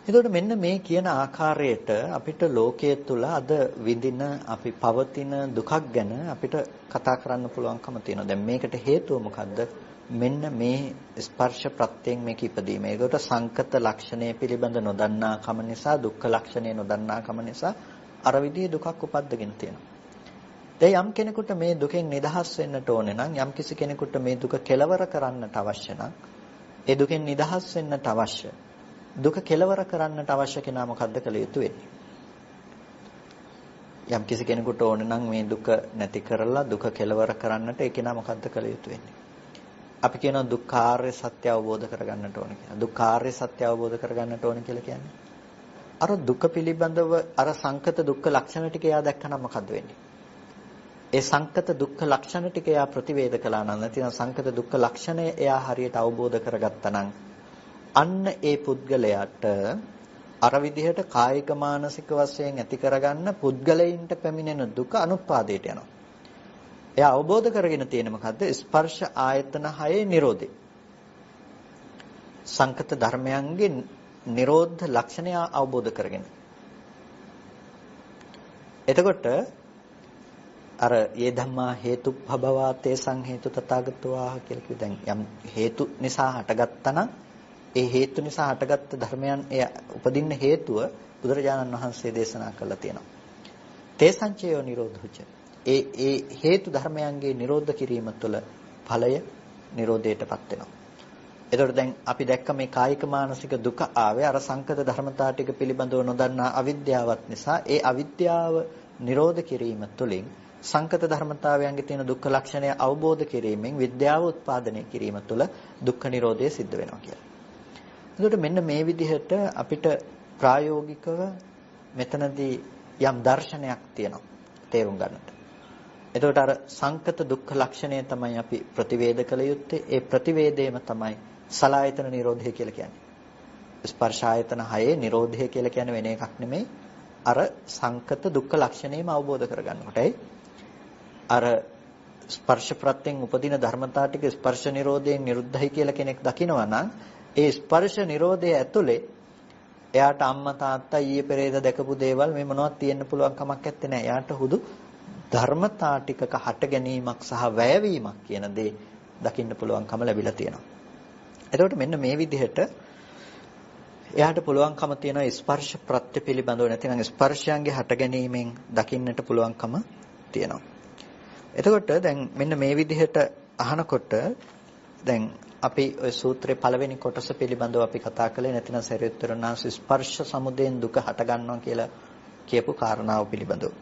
එතකොට මෙන්න මේ කියන ආකාරයට අපිට ලෝකයේ තුල අද විඳින අපි පවතින දුකක් ගැන අපිට කතා කරන්න පුළුවන්කම තියෙනවා. දැන් මේකට හේතුව මොකද්ද? මෙන්න මේ ස්පර්ශ ප්‍රත්‍යයෙන් මේක ඉපදීම. ඒකට සංකත ලක්ෂණය පිළිබඳ නොදන්නාකම නිසා, දුක්ඛ ලක්ෂණය නොදන්නාකම නිසා අර විදිහේ දුකක් උපද්දගෙන තියෙනවා. දැන් යම් කෙනෙකුට මේ දුකෙන් නිදහස් වෙන්නට ඕනේ නම්, යම් කිසි කෙනෙකුට මේ දුක කෙලවර කරන්නට අවශ්‍ය නම්, ඒ දුකෙන් නිදහස් වෙන්නට අවශ්‍ය, දුක කෙලවර කරන්නට අවශ්‍ය කෙනා මොකද්ද කළ යුතු වෙන්නේ? යම් කිසි කෙනෙකුට ඕනේ නම් මේ දුක නැති කරලා දුක කෙලවර කරන්නට ඒ කෙනා මොකද්ද කළ යුතු වෙන්නේ? අපි කියනවා දුක්ඛාර්ය සත්‍ය අවබෝධ කරගන්නට ඕනේ කියලා. දුක්ඛාර්ය සත්‍ය අවබෝධ කරගන්නට ඕනේ කියලා කියන්නේ අර දුක පිළිබඳව අර සංකත දුක්ඛ ලක්ෂණ ටික එයා දැක්කනම් මොකද්ද වෙන්නේ? ඒ සංකත දුක්ඛ ලක්ෂණ ටික එයා ප්‍රතිවේධ කළා නම්, නැතිනම් සංකත දුක්ඛ ලක්ෂණය එයා හරියට අවබෝධ කරගත්තා නම් අන්න ඒ පුද්ගලයාට අර විදිහට කායික මානසික වශයෙන් ඇති කරගන්න පුද්ගලයින්ට පැමිණෙන දුක අනුත්පාදයට යනවා. එයා අවබෝධ කරගෙන තියෙන මොකද්ද? ස්පර්ශ ආයතන හයේ නිරෝධය. සංකත ධර්මයන්ගේ නිරෝධ ලක්ෂණය අවබෝධ කරගෙන. එතකොට අර ඒ ධම්මා හේතුඵබවා තේසං හේතු තථාගතෝ ආහ කියලා කිව්ව. දැන් යම් හේතු නිසා හටගත්තා නම් ඒ හේතු නිසා හටගත්ත ධර්මයන් එය උපදින්න හේතුව බුදුරජාණන් වහන්සේ දේශනා කළා තියෙනවා. තේසංචයෝ නිරෝධුච. ඒ හේතු ධර්මයන්ගේ නිරෝධ කිරීම තුළ ඵලය නිරෝධයටපත් වෙනවා. එතකොට දැන් අපි දැක්ක මේ කායික මානසික දුක ආවේ අර සංකත ධර්මතා ටික පිළිබඳව නොදන්නා අවිද්‍යාවත් නිසා. ඒ අවිද්‍යාව නිරෝධ කිරීම තුළින් සංකත ධර්මතාවයන්ගේ තියෙන දුක්ඛ ලක්ෂණය අවබෝධ කිරීමෙන් විද්‍යාව උත්පාදනය කිරීම තුළ දුක්ඛ නිරෝධය සිද්ධ වෙනවා කියලා. එතකොට මෙන්න මේ විදිහට අපිට ප්‍රායෝගිකව මෙතනදී යම් දර්ශනයක් තියෙනවා තේරුම් ගන්නට. එතකොට අර සංකත දුක්ඛ ලක්ෂණය තමයි අපි ප්‍රතිවේද කළ යුත්තේ. ඒ ප්‍රතිවේදයම තමයි සලායතන නිරෝධය කියලා කියන්නේ. ස්පර්ශ ආයතන 6 නිරෝධය කියලා කියන්නේ වෙන එකක් නෙමෙයි. අර සංකත දුක්ඛ ලක්ෂණයම අවබෝධ කරගන්නකොටයි අර ස්පර්ශ ප්‍රත්‍යයෙන් උපදින ධර්මතා ටික ස්පර්ශ නිරෝධයෙන් නිරුද්ධයි කියලා කෙනෙක් දකිනවා නම් ඒ ස්පර්ශ නිරෝධය ඇතුලේ එයාට අම්මා තාත්තා ඊයේ පෙරේද දැකපු දේවල් මේ මොනවද තියෙන්න පුළුවන් කමක් නැත්තේ නෑ. එයාට හුදු ධර්මතා ටිකක හට ගැනීමක් සහ වැයවීමක් කියන දේ දකින්න පුළුවන්කම ලැබිලා තියෙනවා. එතකොට මෙන්න මේ විදිහට එයාට පුළුවන්කම තියෙන ස්පර්ශ ප්‍රත්‍ය පිළිබඳව නැතිනම් ස්පර්ශයන්ගේ හට ගැනීමෙන් දකින්නට පුළුවන්කම තියෙනවා. එතකොට දැන් මෙන්න මේ විදිහට අහනකොට දැන් අපි ওই සූත්‍රයේ පළවෙනි කොටස පිළිබඳව අපි කතා කළේ නැතිනම් සරියුත්තරණාංශ ස්පර්ශ සමුදයෙන් දුක හට ගන්නවා කියලා කියපු කාරණාව පිළිබඳව.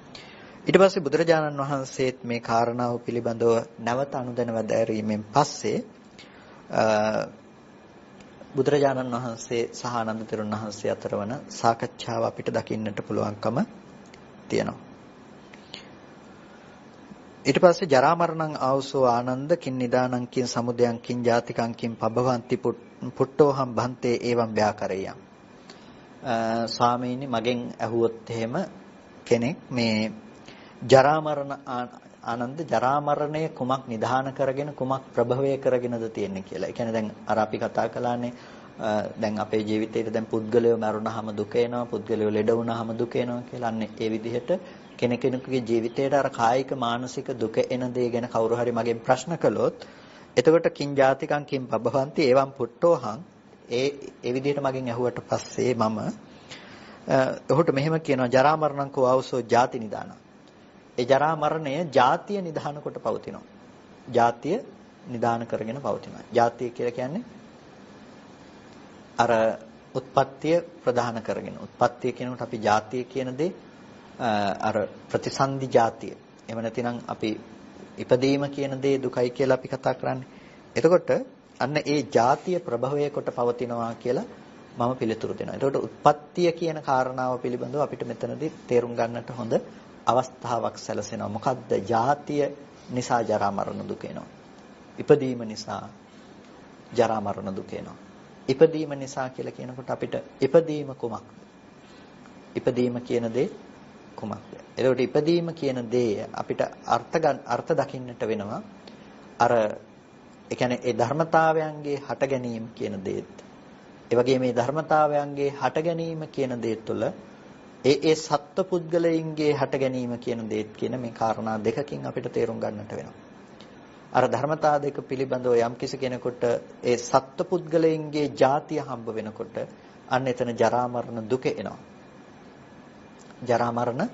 ඊට පස්සේ බුදුරජාණන් වහන්සේත් මේ කාරණාව පිළිබඳව නැවත අනුදැන වදාරීමෙන් පස්සේ බුදුරජාණන් වහන්සේ සහ ආනන්ද තෙරුන් වහන්සේ අතර වන සාකච්ඡාව අපිට දකින්නට පුළුවන්කම තියෙනවා. ඊට පස්සේ ජරා මරණං ආවසෝ ආනන්ද කින් නිදානං කින් සමුදයං කින් ජාතිකං කින් පබවಂತಿ පුට්ටෝහම් භන්තේ එවං ව්‍යාකරයම්. ස්වාමීනි මගෙන් ඇහුවොත් එහෙම කෙනෙක් මේ ජරා මරණ ආනන්ද ජරා මරණය කුමක් නිදාන කරගෙන කුමක් ප්‍රභවය කරගෙනද තියෙන්නේ කියලා. ඒ කියන්නේ දැන් අර අපි කතා කළානේ දැන් අපේ ජීවිතේට දැන් පුද්ගලයෝ මරුණාම දුක එනවා, පුද්ගලයෝ ලෙඩ වුණාම දුක එනවා කියලා. අන්න ඒ විදිහට කෙනෙකුගේ ජීවිතේට අර කායික මානසික දුක එන දේ ගැන කවුරු හරි මගෙන් ප්‍රශ්න කළොත් එතකොට කිං ජාතිකං කිං පබවಂತಿ එවං පුට්ටෝහං ඒ විදිහට මගෙන් ඇහුවට පස්සේ මම ඔහුට මෙහෙම කියනවා ජරා මරණං කෝ ආවසෝ ජාති නිදාන. ඒ ජරා මරණය ජාතිය නිදාන කොට පවතිනවා. ජාතිය නිදාන කරගෙන පවතිනවා. ජාතිය කියලා කියන්නේ අර උත්පත්තිය ප්‍රධාන කරගෙන. උත්පත්තිය කියනකොට අපි ජාතිය කියන දේ අර ප්‍රතිසන්දි ජාතිය. එහෙම නැතිනම් අපි ඉපදීම කියන දේ දුකයි කියලා අපි කතා කරන්නේ. එතකොට අන්න ඒ ජාතිය ප්‍රභවය කොට පවතිනවා කියලා මම පිළිතුරු දෙනවා. එතකොට උත්පත්තිය කියන කාරණාව පිළිබඳව අපිට මෙතනදී තේරුම් ගන්නට හොඳ අවස්ථාවක් සැලසෙනවා. මොකද්ද? ජාතිය නිසා ජරා මරණ දුක එනවා. ඉපදීම නිසා ජරා මරණ දුක එනවා. ඉපදීම නිසා කියලා කියනකොට අපිට ඉපදීම කුමක්ද? ඉපදීම කියන දේ කුමක්ද? එතකොට ඉපදීම කියන දේ අපිට අර්ථ දකින්නට වෙනවා. අර ඒ කියන්නේ ඒ ධර්මතාවයන්ගේ හට ගැනීම කියන දේත්. ඒ වගේම මේ ධර්මතාවයන්ගේ හට ගැනීම කියන දේ තුළ ඒ සත්ව පුද්ගලයින්ගේ හට ගැනීම කියන දේත් කියන මේ කාරණා දෙකකින් අපිට තේරුම් ගන්නට වෙනවා. අර ධර්මතා දෙක පිළිබඳව යම් කිසි කෙනෙකුට ඒ සත්ව පුද්ගලයින්ගේ ಜಾතිය හම්බ වෙනකොට අන්න එතන ජරා මරණ දුක එනවා. ජරා මරණ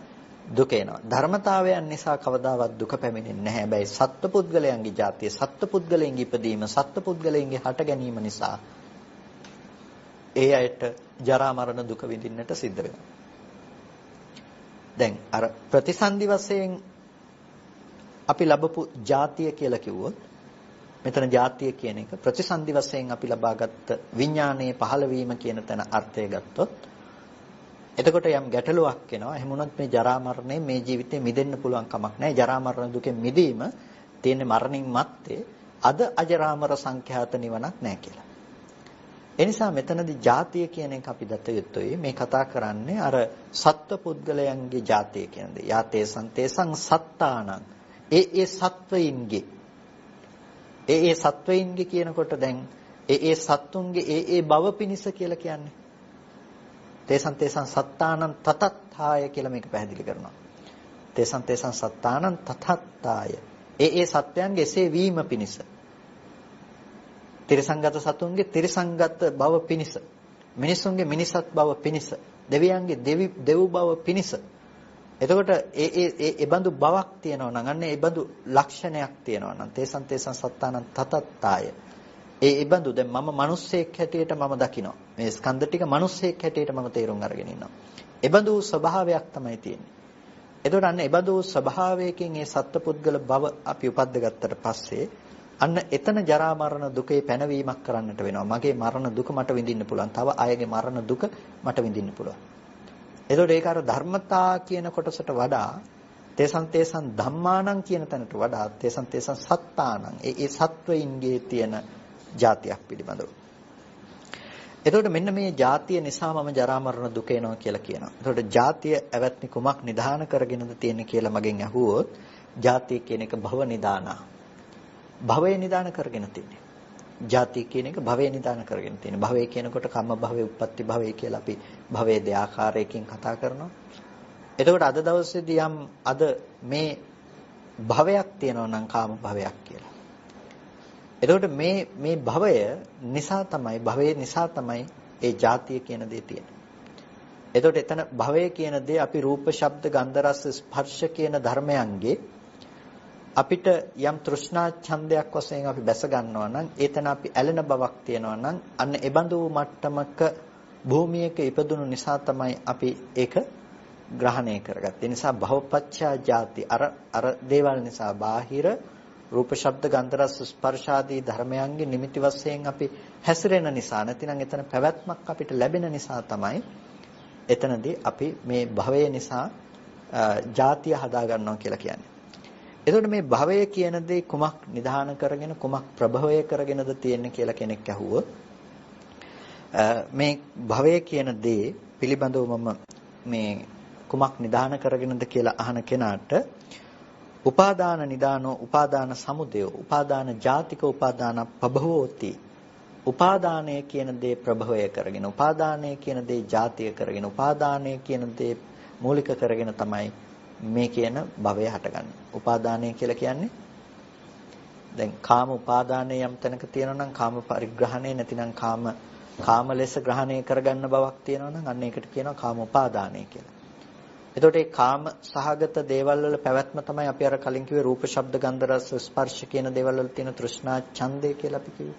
දුක එනවා. ධර්මතාවයන් නිසා කවදාවත් දුක පැමිණෙන්නේ නැහැ. හැබැයි සත්ව පුද්ගලයන්ගේ ಜಾතිය, සත්ව පුද්ගලයන්ගේ ඉපදීම, සත්ව පුද්ගලයන්ගේ හට ගැනීම නිසා ඒ අයට ජරා මරණ දුක විඳින්නට සිද්ධ වෙනවා. දැන් අර ප්‍රතිසන්දි වශයෙන් අපි ලැබපු ಜಾතිය කියලා කිව්වොත් මෙතන ಜಾතිය කියන එක ප්‍රතිසන්දි වශයෙන් අපි ලබාගත් විඥානයේ පහළ වීම කියන තැන අර්ථය ගත්තොත් එතකොට යම් ගැටලුවක් එනවා. එහෙම වුණොත් මේ ජරා මරණය මේ ජීවිතේ මිදෙන්න පුළුවන් කමක් නැහැ. ජරා මරණ දුකෙන් මිදීම තියෙන මරණින් මත්තේ අද අජරාමර සංඛ්‍යාත නිවනක් නැහැ කියලා. එනිසා මෙතනදී ಜಾතිය කියන එක අපි දත යුතුයි. මේ කතා කරන්නේ අර සත්ව පුද්ගලයන්ගේ ಜಾතිය කියන දේ. යාතේසං තේසං සත්තානං ඒ සත්වයින්ගේ ඒ සත්වයින්ගේ කියනකොට දැන් ඒ සත්තුන්ගේ ඒ භව පිනිස කියලා කියන්නේ. තේසං තේසං සත්තානං තතත්ථාය කියලා මේක පැහැදිලි කරනවා. තේසං තේසං සත්තානං තතත්තාය. ඒ සත්‍යයන්ගේ එසේ වීම පිණිස. තිරසංගත සතුන්ගේ තිරසංගත බව පිණිස. මිනිසුන්ගේ මිනිසත් බව පිණිස. දෙවියන්ගේ දෙව් බව පිණිස. එතකොට ඒ බඳු බවක් තියෙනවා නම් අන්න ඒ බඳු ලක්ෂණයක් තියෙනවා නම් තේසං තේසං සත්තානං තතත්තාය. ඒ බඳු දැන් මම මිනිස්සෙක් හැටියට මම දකිනවා. මේ ස්කන්ධ ටික මිනිස්සෙක් හැටියට මම තේරුම් අරගෙන ඉන්නවා. ඒ බඳු ස්වභාවයක් තමයි තියෙන්නේ. එතකොට අන්න ඒ බඳු ස්වභාවයකින් මේ සත්පුද්ගල භව අපි උපද්දගත්තට පස්සේ අන්න එතන ජරා මරණ දුකේ පැනවීමක් කරන්නට වෙනවා. මගේ මරණ දුක මට විඳින්න පුළුවන්. තව අයගේ මරණ දුක මට විඳින්න පුළුවන්. එතකොට ඒක අර ධර්මතා කියන කොටසට වඩා තේසං තේසං ධම්මානං කියන තැනට වඩා තේසං තේසං සත්තානං ඒ සත්වයින්ගේ තියෙන જાතියක් පිළිබඳව. එතකොට මෙන්න මේ જાතිය නිසා මම ජරා මරණ දුක එනවා කියලා කියනවා. එතකොට જાතිය ඇවැත්නි කුමක් නිදාන කරගෙනද තියෙන්නේ කියලා මගෙන් අහුවොත් જાතිය කියන එක භව නිදානා. භවය නිදාන කරගෙන තියෙන්නේ. ಜಾති කියන එක භවය නිදාන කරගෙන තියෙන. භවය කියනකොට කම්ම භවය, උප්පත්ති භවය කියලා අපි භවයේ දෙආකාරයකින් කතා කරනවා. එතකොට අද දවසේදී අද මේ භවයක් තියෙනවා නම් කාම භවයක් කියලා. එතකොට මේ භවය නිසා තමයි භවයේ නිසා තමයි ඒ ಜಾතිය කියන දේ තියෙන්නේ. එතකොට එතන භවය කියන දේ අපි රූප, ශබ්ද, ගන්ධ, රස, ස්පර්ශ කියන ධර්මයන්ගේ අපිට යම් තෘෂ්ණා ඡන්දයක් වශයෙන් අපි බැස ගන්නවා නම් ඒතන අපි ඇලෙන බවක් තියෙනවා නම් අන්න ඒ බඳු මට්ටමක භූමියක ඉපදුණු නිසා තමයි අපි ඒක ග්‍රහණය කරගත්තේ. ඒ නිසා භවපච්චා ಜಾති අර දේවල් නිසා බාහිර රූප, ශබ්ද, ගන්ධ, රස, ස්පර්ශ ආදී ධර්මයන්ගේ නිමිති වශයෙන් අපි හැසිරෙන නිසා නැතිනම් එතන පැවැත්මක් අපිට ලැබෙන නිසා තමයි එතනදී අපි මේ භවය නිසා ಜಾතිය හදා ගන්නවා කියලා කියන්නේ. එතකොට මේ භවය කියන දේ කුමක් නිදාන කරගෙන කුමක් ප්‍රභවය කරගෙනද තියෙන්නේ කියලා කෙනෙක් අහුවොත් මේ භවය කියන දේ පිළිබඳව මම මේ කුමක් නිදාන කරගෙනද කියලා අහන කෙනාට උපාදාන නිදානෝ උපාදාන සමුදයෝ උපාදාන ජාතික උපාදාන පභවෝති. උපාදානය කියන දේ ප්‍රභවය කරගෙන උපාදානය කියන දේ ජාතිය කරගෙන උපාදානය කියන දේ මූලික කරගෙන තමයි මේ කියන භවය හටගන්නේ. උපාදානය කියලා කියන්නේ දැන් කාම උපාදානය යම් තැනක තියෙනවා නම් කාම පරිග්‍රහණය නැතිනම් කාම ලෙස ග්‍රහණය කරගන්න බවක් තියෙනවා නම් අන්න ඒකට කියනවා කාම උපාදානය කියලා. එතකොට ඒ කාම සහගත දේවල් වල පැවැත්ම තමයි අපි අර කලින් කිව්වේ රූප, ශබ්ද, ගන්ධ, රස, ස්පර්ශ කියන දේවල් වල තියෙන තෘෂ්ණා ඡන්දය කියලා අපි කිව්වේ.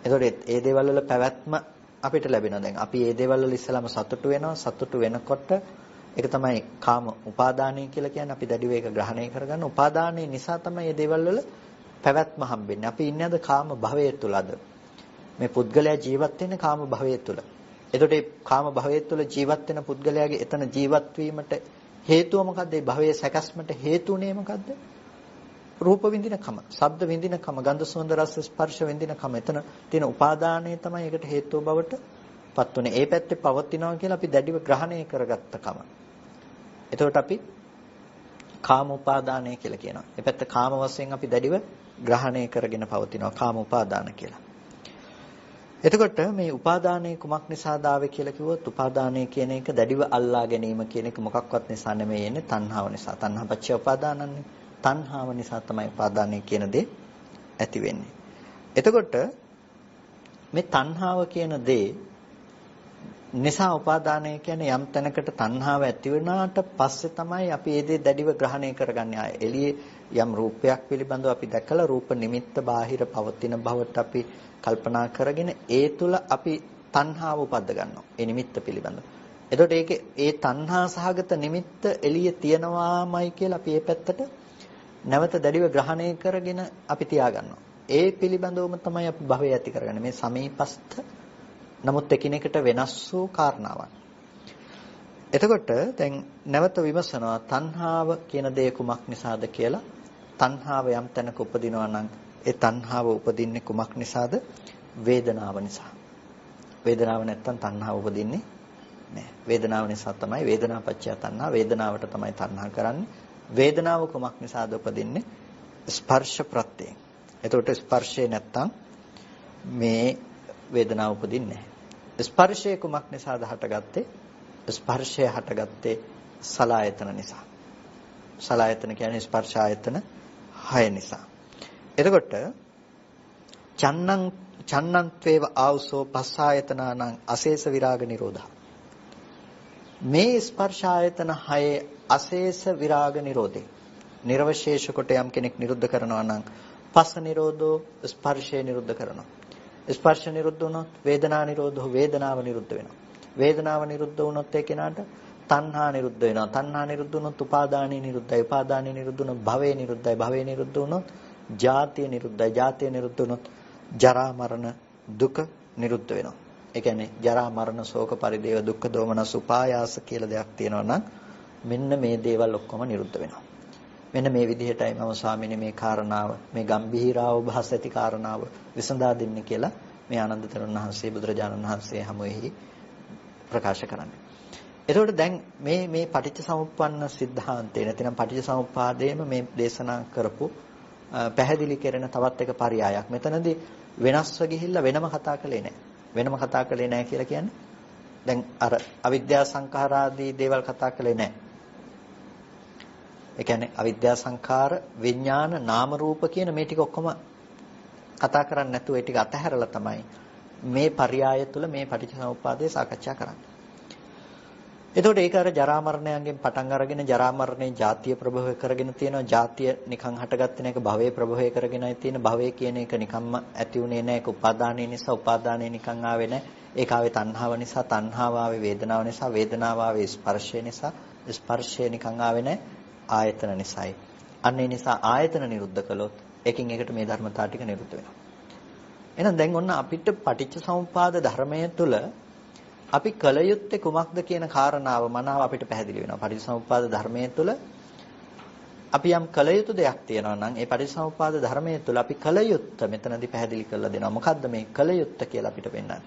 එතකොට ඒ දේවල් වල පැවැත්ම අපිට ලැබෙනවා. දැන් අපි මේ දේවල් වල ඉස්සලාම සතුටු වෙනවා. සතුටු වෙනකොට ඒක තමයි කාම උපාදානය කියලා කියන්නේ. අපි දැඩිව ඒක ග්‍රහණය කරගන්න. උපාදානය නිසා තමයි මේ දේවල් වල පැවැත්ම හම්බෙන්නේ. අපි ඉන්නේ අද කාම භවයේ තුල අද. මේ පුද්ගලයා ජීවත් වෙන්නේ කාම භවයේ තුල. එතකොට මේ කාම භවයේ තුල ජීවත් වෙන පුද්ගලයාගේ එතන ජීවත් වීමට හේතුව මොකද්ද? මේ භවයේ සැකස්මට හේතුුනේ මොකද්ද? රූප විඳිනකම, ශබ්ද විඳිනකම, ගන්ධ සුවඳ රස ස්පර්ශ විඳිනකම. එතන තියෙන උපාදානය තමයි ඒකට හේතුව බවට පත් වුනේ. ඒ පැත්තේ පවතිනවා කියලා අපි දැඩිව ග්‍රහණය කරගත්තකම. එතකොට අපි කාම උපාදානය කියලා කියනවා. ඒ පැත්ත කාම වශයෙන් අපි දැඩිව ග්‍රහණය කරගෙන පවතිනවා කාම උපාදාන කියලා. එතකොට මේ උපාදානයේ කුමක් නිසාද ආවේ කියලා කිව්වොත් උපාදානය කියන එක දැඩිව අල්ලා ගැනීම කියන එක මොකක්වත් නිසා නෙමෙයි එන්නේ තණ්හාව නිසා. තණ්හාපච්චය උපාදානන්නේ. තණ්හාව නිසා තමයි උපාදානය කියන දේ ඇති වෙන්නේ. එතකොට මේ තණ්හාව කියන දේ නිසා උපාදානය කියන්නේ යම් තැනකට තණ්හාව ඇති වෙනාට පස්සේ තමයි අපි ඒ දේ දැඩිව ග්‍රහණය කරගන්නේ. ආයේ එළියේ යම් රූපයක් පිළිබඳව අපි දැකලා රූප නිමිත්ත බාහිර පවතින බවට අපි කල්පනා කරගෙන ඒ තුල අපි තණ්හාව උපද්ද ගන්නවා. ඒ නිමිත්ත පිළිබඳව. එතකොට ඒකේ ඒ තණ්හා සහගත නිමිත්ත එළියේ තියනවාමයි කියලා අපි මේ පැත්තට නැවත දැඩිව ග්‍රහණය කරගෙන අපි තියාගන්නවා. ඒ පිළිබඳවම තමයි අපි භවය ඇති කරගන්නේ. මේ සමීපස්ත නමුත් එකිනෙකට වෙනස් වූ කාරණාවක්. එතකොට දැන් නැවත විමසනවා තණ්හාව කියන දේ කුමක් නිසාද කියලා. තණ්හාව යම් තැනක උපදිනවා නම් ඒ තණ්හාව උපදින්නේ කුමක් නිසාද? වේදනාව නිසා. වේදනාව නැත්තම් තණ්හාව උපදින්නේ නැහැ. වේදනාව නිසා තමයි වේදනාපච්චය තණ්හා. වේදනාවට තමයි තණ්හා කරන්නේ. වේදනාව කුමක් නිසාද උපදින්නේ? ස්පර්ශ ප්‍රත්‍යයෙන්. එතකොට ස්පර්ශය නැත්තම් මේ වේදනාව උපදින්නේ නැහැ. ස්පර්ශය කුමක් නිසාද හටගත්තේ? ස්පර්ශය හටගත්තේ සලආයතන නිසා. සලආයතන කියන්නේ ස්පර්ශ ආයතන 6 නිසා. එතකොට චන්නන්ත්වේව ආවසෝ පස්සායතනානං අශේෂ විරාග නිරෝධා. මේ ස්පර්ශ ආයතන 6 අශේෂ විරාග නිරෝධේ නිර්වශේෂ කොට යම් කෙනෙක් නිරුද්ධ කරනවා නම් පස්ස නිරෝධෝ ස්පර්ශය නිරුද්ධ කරනවා. ස්පර්ශ නිරුද්ධ වුණොත් වේදනා නිරෝධෝ වේදනාව නිරුද්ධ වෙනවා. වේදනාව නිරුද්ධ වුණොත් ඒ කෙනාට තණ්හා නිරුද්ධ වෙනවා. තණ්හා නිරුද්ධ වුණොත් උපාදානීය නිරුද්ධයි. උපාදානීය නිරුද්ධ වුණොත් භවය නිරුද්ධයි. භවය නිරුද්ධ වුණොත් ජාතිය නිරුද්ධයි. ජාතිය නිරුද්ධ වුණොත් ජරා මරණ දුක නිරුද්ධ වෙනවා. ඒ කියන්නේ ජරා මරණ ශෝක පරිදේව දුක්ඛ දෝමනස් උපායාස කියලා දෙයක් තියෙනවා නම් මෙන්න මේ දේවල් ඔක්කොම නිරුද්ධ වෙනවා. මෙන්න මේ විදිහටයි මම ස්වාමීනි මේ කාරණාව මේ ගම්භීරාව භාස ඇති කාරණාව විසඳා දෙන්නේ කියලා මේ ආනන්ද තෙරුන් වහන්සේ බුදුරජාණන් වහන්සේ හමුවේහි ප්‍රකාශ කරන්නේ. එතකොට දැන් මේ පටිච්චසමුප්පන්න સિદ્ધාන්තේ නැතිනම් පටිච්චසමුප්පාදයේම මේ දේශනා කරපු පැහැදිලි කරන තවත් එක පරයයක්. මෙතනදී වෙනස්ව ගිහිල්ලා වෙනම කතා කළේ නැහැ. වෙනම කතා කළේ නැහැ කියලා කියන්නේ දැන් අර අවිද්‍යා සංඛාරාදී දේවල් කතා කළේ නැහැ. ඒ කියන්නේ අවිද්‍යා සංඛාර විඥාන නාම රූප කියන මේ ටික ඔක්කොම කතා කරන්නේ නැතුව ඒ ටික අතහැරලා තමයි මේ පරයය තුළ මේ පටිච්චසමුප්පාදය සාකච්ඡා කරන්නේ. එතකොට ඒක අර ජරා මරණයන්ගෙන් පටන් අරගෙන ජරා මරණේ ජාතිය ප්‍රභවය කරගෙන තියෙනවා. ජාතිය නිකන් හටගත්තේ නැක භවයේ ප්‍රභවය කරගෙනයි තියෙන. භවය කියන එක නිකම්ම ඇති උනේ නැහැ. ඒක උපාදානයේ නිසා උපාදානයේ නිකන් ආවේ නැහැ. ඒක ආවේ තණ්හාව නිසා. තණ්හාව ආවේ වේදනාව නිසා. වේදනාව ආවේ ස්පර්ශය නිසා. ස්පර්ශය නිකන් ආවේ නැහැ. ආයතන නිසායි. අන්න ඒ නිසා ආයතන නිරුද්ධ කළොත් එකින් එකට මේ ධර්මතා ටික නිරුද්ධ වෙනවා. එහෙනම් දැන් ඔන්න අපිට පටිච්චසමුපාද ධර්මයේ තුල අපි කල යුත්තේ කුමක්ද කියන කාරණාව මනාව අපිට පැහැදිලි වෙනවා. පටිච්චසමුප්පාද ධර්මයේ තුල අපි යම් කල යුතු දෙයක් තියෙනවා නම් ඒ පටිච්චසමුප්පාද ධර්මයේ තුල අපි කල යුත්ත මෙතනදී පැහැදිලි කරලා දෙනවා. මොකද්ද මේ කල යුත්ත කියලා අපිට පෙන්නන්නේ?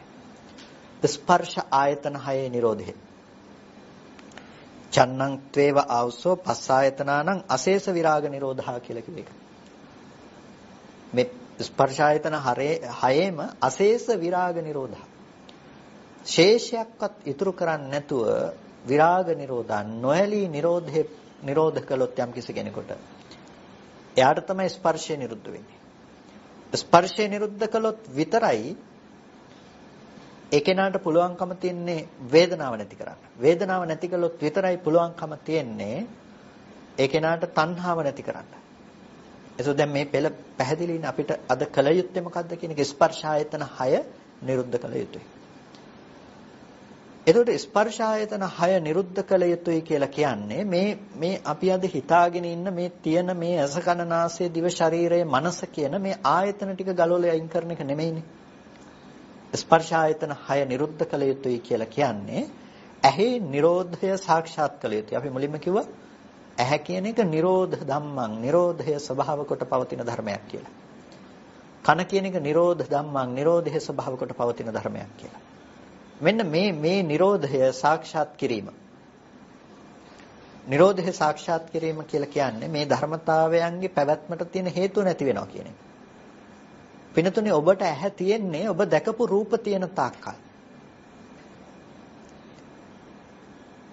ස්පර්ශ ආයතන 6 නිරෝධය. චන්නං ත්වේව ආවසෝ පස්සායතනානං අශේෂ විරාග නිරෝධා කියලා කිව්ව එක. මේ ස්පර්ශ ආයතන 6ේම අශේෂ විරාග නිරෝධා. ශේෂයක්වත් ඉතුරු කරන්නේ නැතුව විරාග නිරෝධා නොයලී නිරෝධ කළොත් යම් කිසි කෙනෙකුට එයාට තමයි ස්පර්ශය නිරුද්ධ වෙන්නේ. ස්පර්ශය නිරුද්ධ කළොත් විතරයි ඒ කෙනාට පුළුවන්කම තියෙන්නේ වේදනාව නැති කරන්න. වේදනාව නැති කළොත් විතරයි පුළුවන්කම තියෙන්නේ ඒ කෙනාට තණ්හාව නැති කරන්න. ඒසො දැන් මේ පෙළ පැහැදිලිනේ අපිට අද කල යුත්තේ මොකද්ද කියන එක ස්පර්ශ ආයතන 6 නිරුද්ධ කළ යුතුයි. එතකොට ස්පර්ශ ආයතන 6 නිරුද්ධ කළ යුතුයි කියලා කියන්නේ මේ අපි අද හිතාගෙන ඉන්න මේ තියෙන මේ අස කන නාසය දිව ශරීරය මනස කියන මේ ආයතන ටික ගලවලා අයින් කරන එක නෙමෙයිනේ. ස්පර්ශ ආයතන 6 නිරුද්ධ කළ යුතුයි කියලා කියන්නේ ඇහි නිරෝධය සාක්ෂාත් කළ යුතුයි. අපි මුලින්ම කිව්වා ඇහැ කියන එක නිරෝධ ධම්මං නිරෝධය ස්වභාව කොට පවතින ධර්මයක් කියලා. කන කියන එක නිරෝධ ධම්මං නිරෝධය ස්වභාව කොට පවතින ධර්මයක් කියලා. මෙන්න මේ නිරෝධය සාක්ෂාත් කිරීම. නිරෝධය සාක්ෂාත් කිරීම කියලා කියන්නේ මේ ධර්මතාවයන්ගේ පැවැත්මට තියෙන හේතු නැති වෙනවා කියන එක. පිනතුනේ ඔබට ඇහැ තියෙන්නේ ඔබ දැකපු රූප තියෙන තාක්කල්.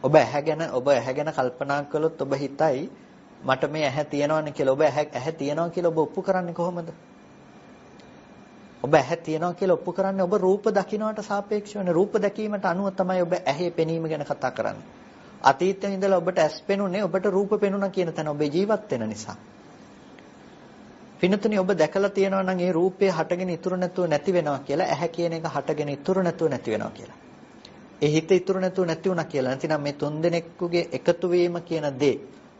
ඔබ ඇහැ ගැන කල්පනා කළොත් ඔබ හිතයි මට මේ ඇහැ තියෙනවනේ කියලා. ඔබ ඇහැ තියෙනවා කියලා ඔබ ඔප්පු කරන්නේ කොහොමද? ඔබ ඇහැ තියෙනවා කියලා ඔප්පු කරන්නේ ඔබ රූප දකින්නට සාපේක්ෂවනේ. රූප දැකීමට අනුව තමයි ඔබ ඇහි පෙනීම ගැන කතා කරන්නේ. අතීතයේ ඉඳලා ඔබට ඇස් පෙනුනේ ඔබට රූප පෙනුණා කියන තැන ඔබ ජීවත් වෙන නිසා. පිනතුනේ ඔබ දැකලා තියෙනවා නම් ඒ රූපේ හටගෙන ඉතුරු නැතුව නැති වෙනවා කියලා. ඇහැ කියන එක හටගෙන ඉතුරු නැතුව නැති වෙනවා කියලා. ඒ හිත ඉතුරු නැතුව නැති වුණා කියලා. නැතිනම් මේ තුන් දෙනෙකුගේ එකතු වීම කියන දේ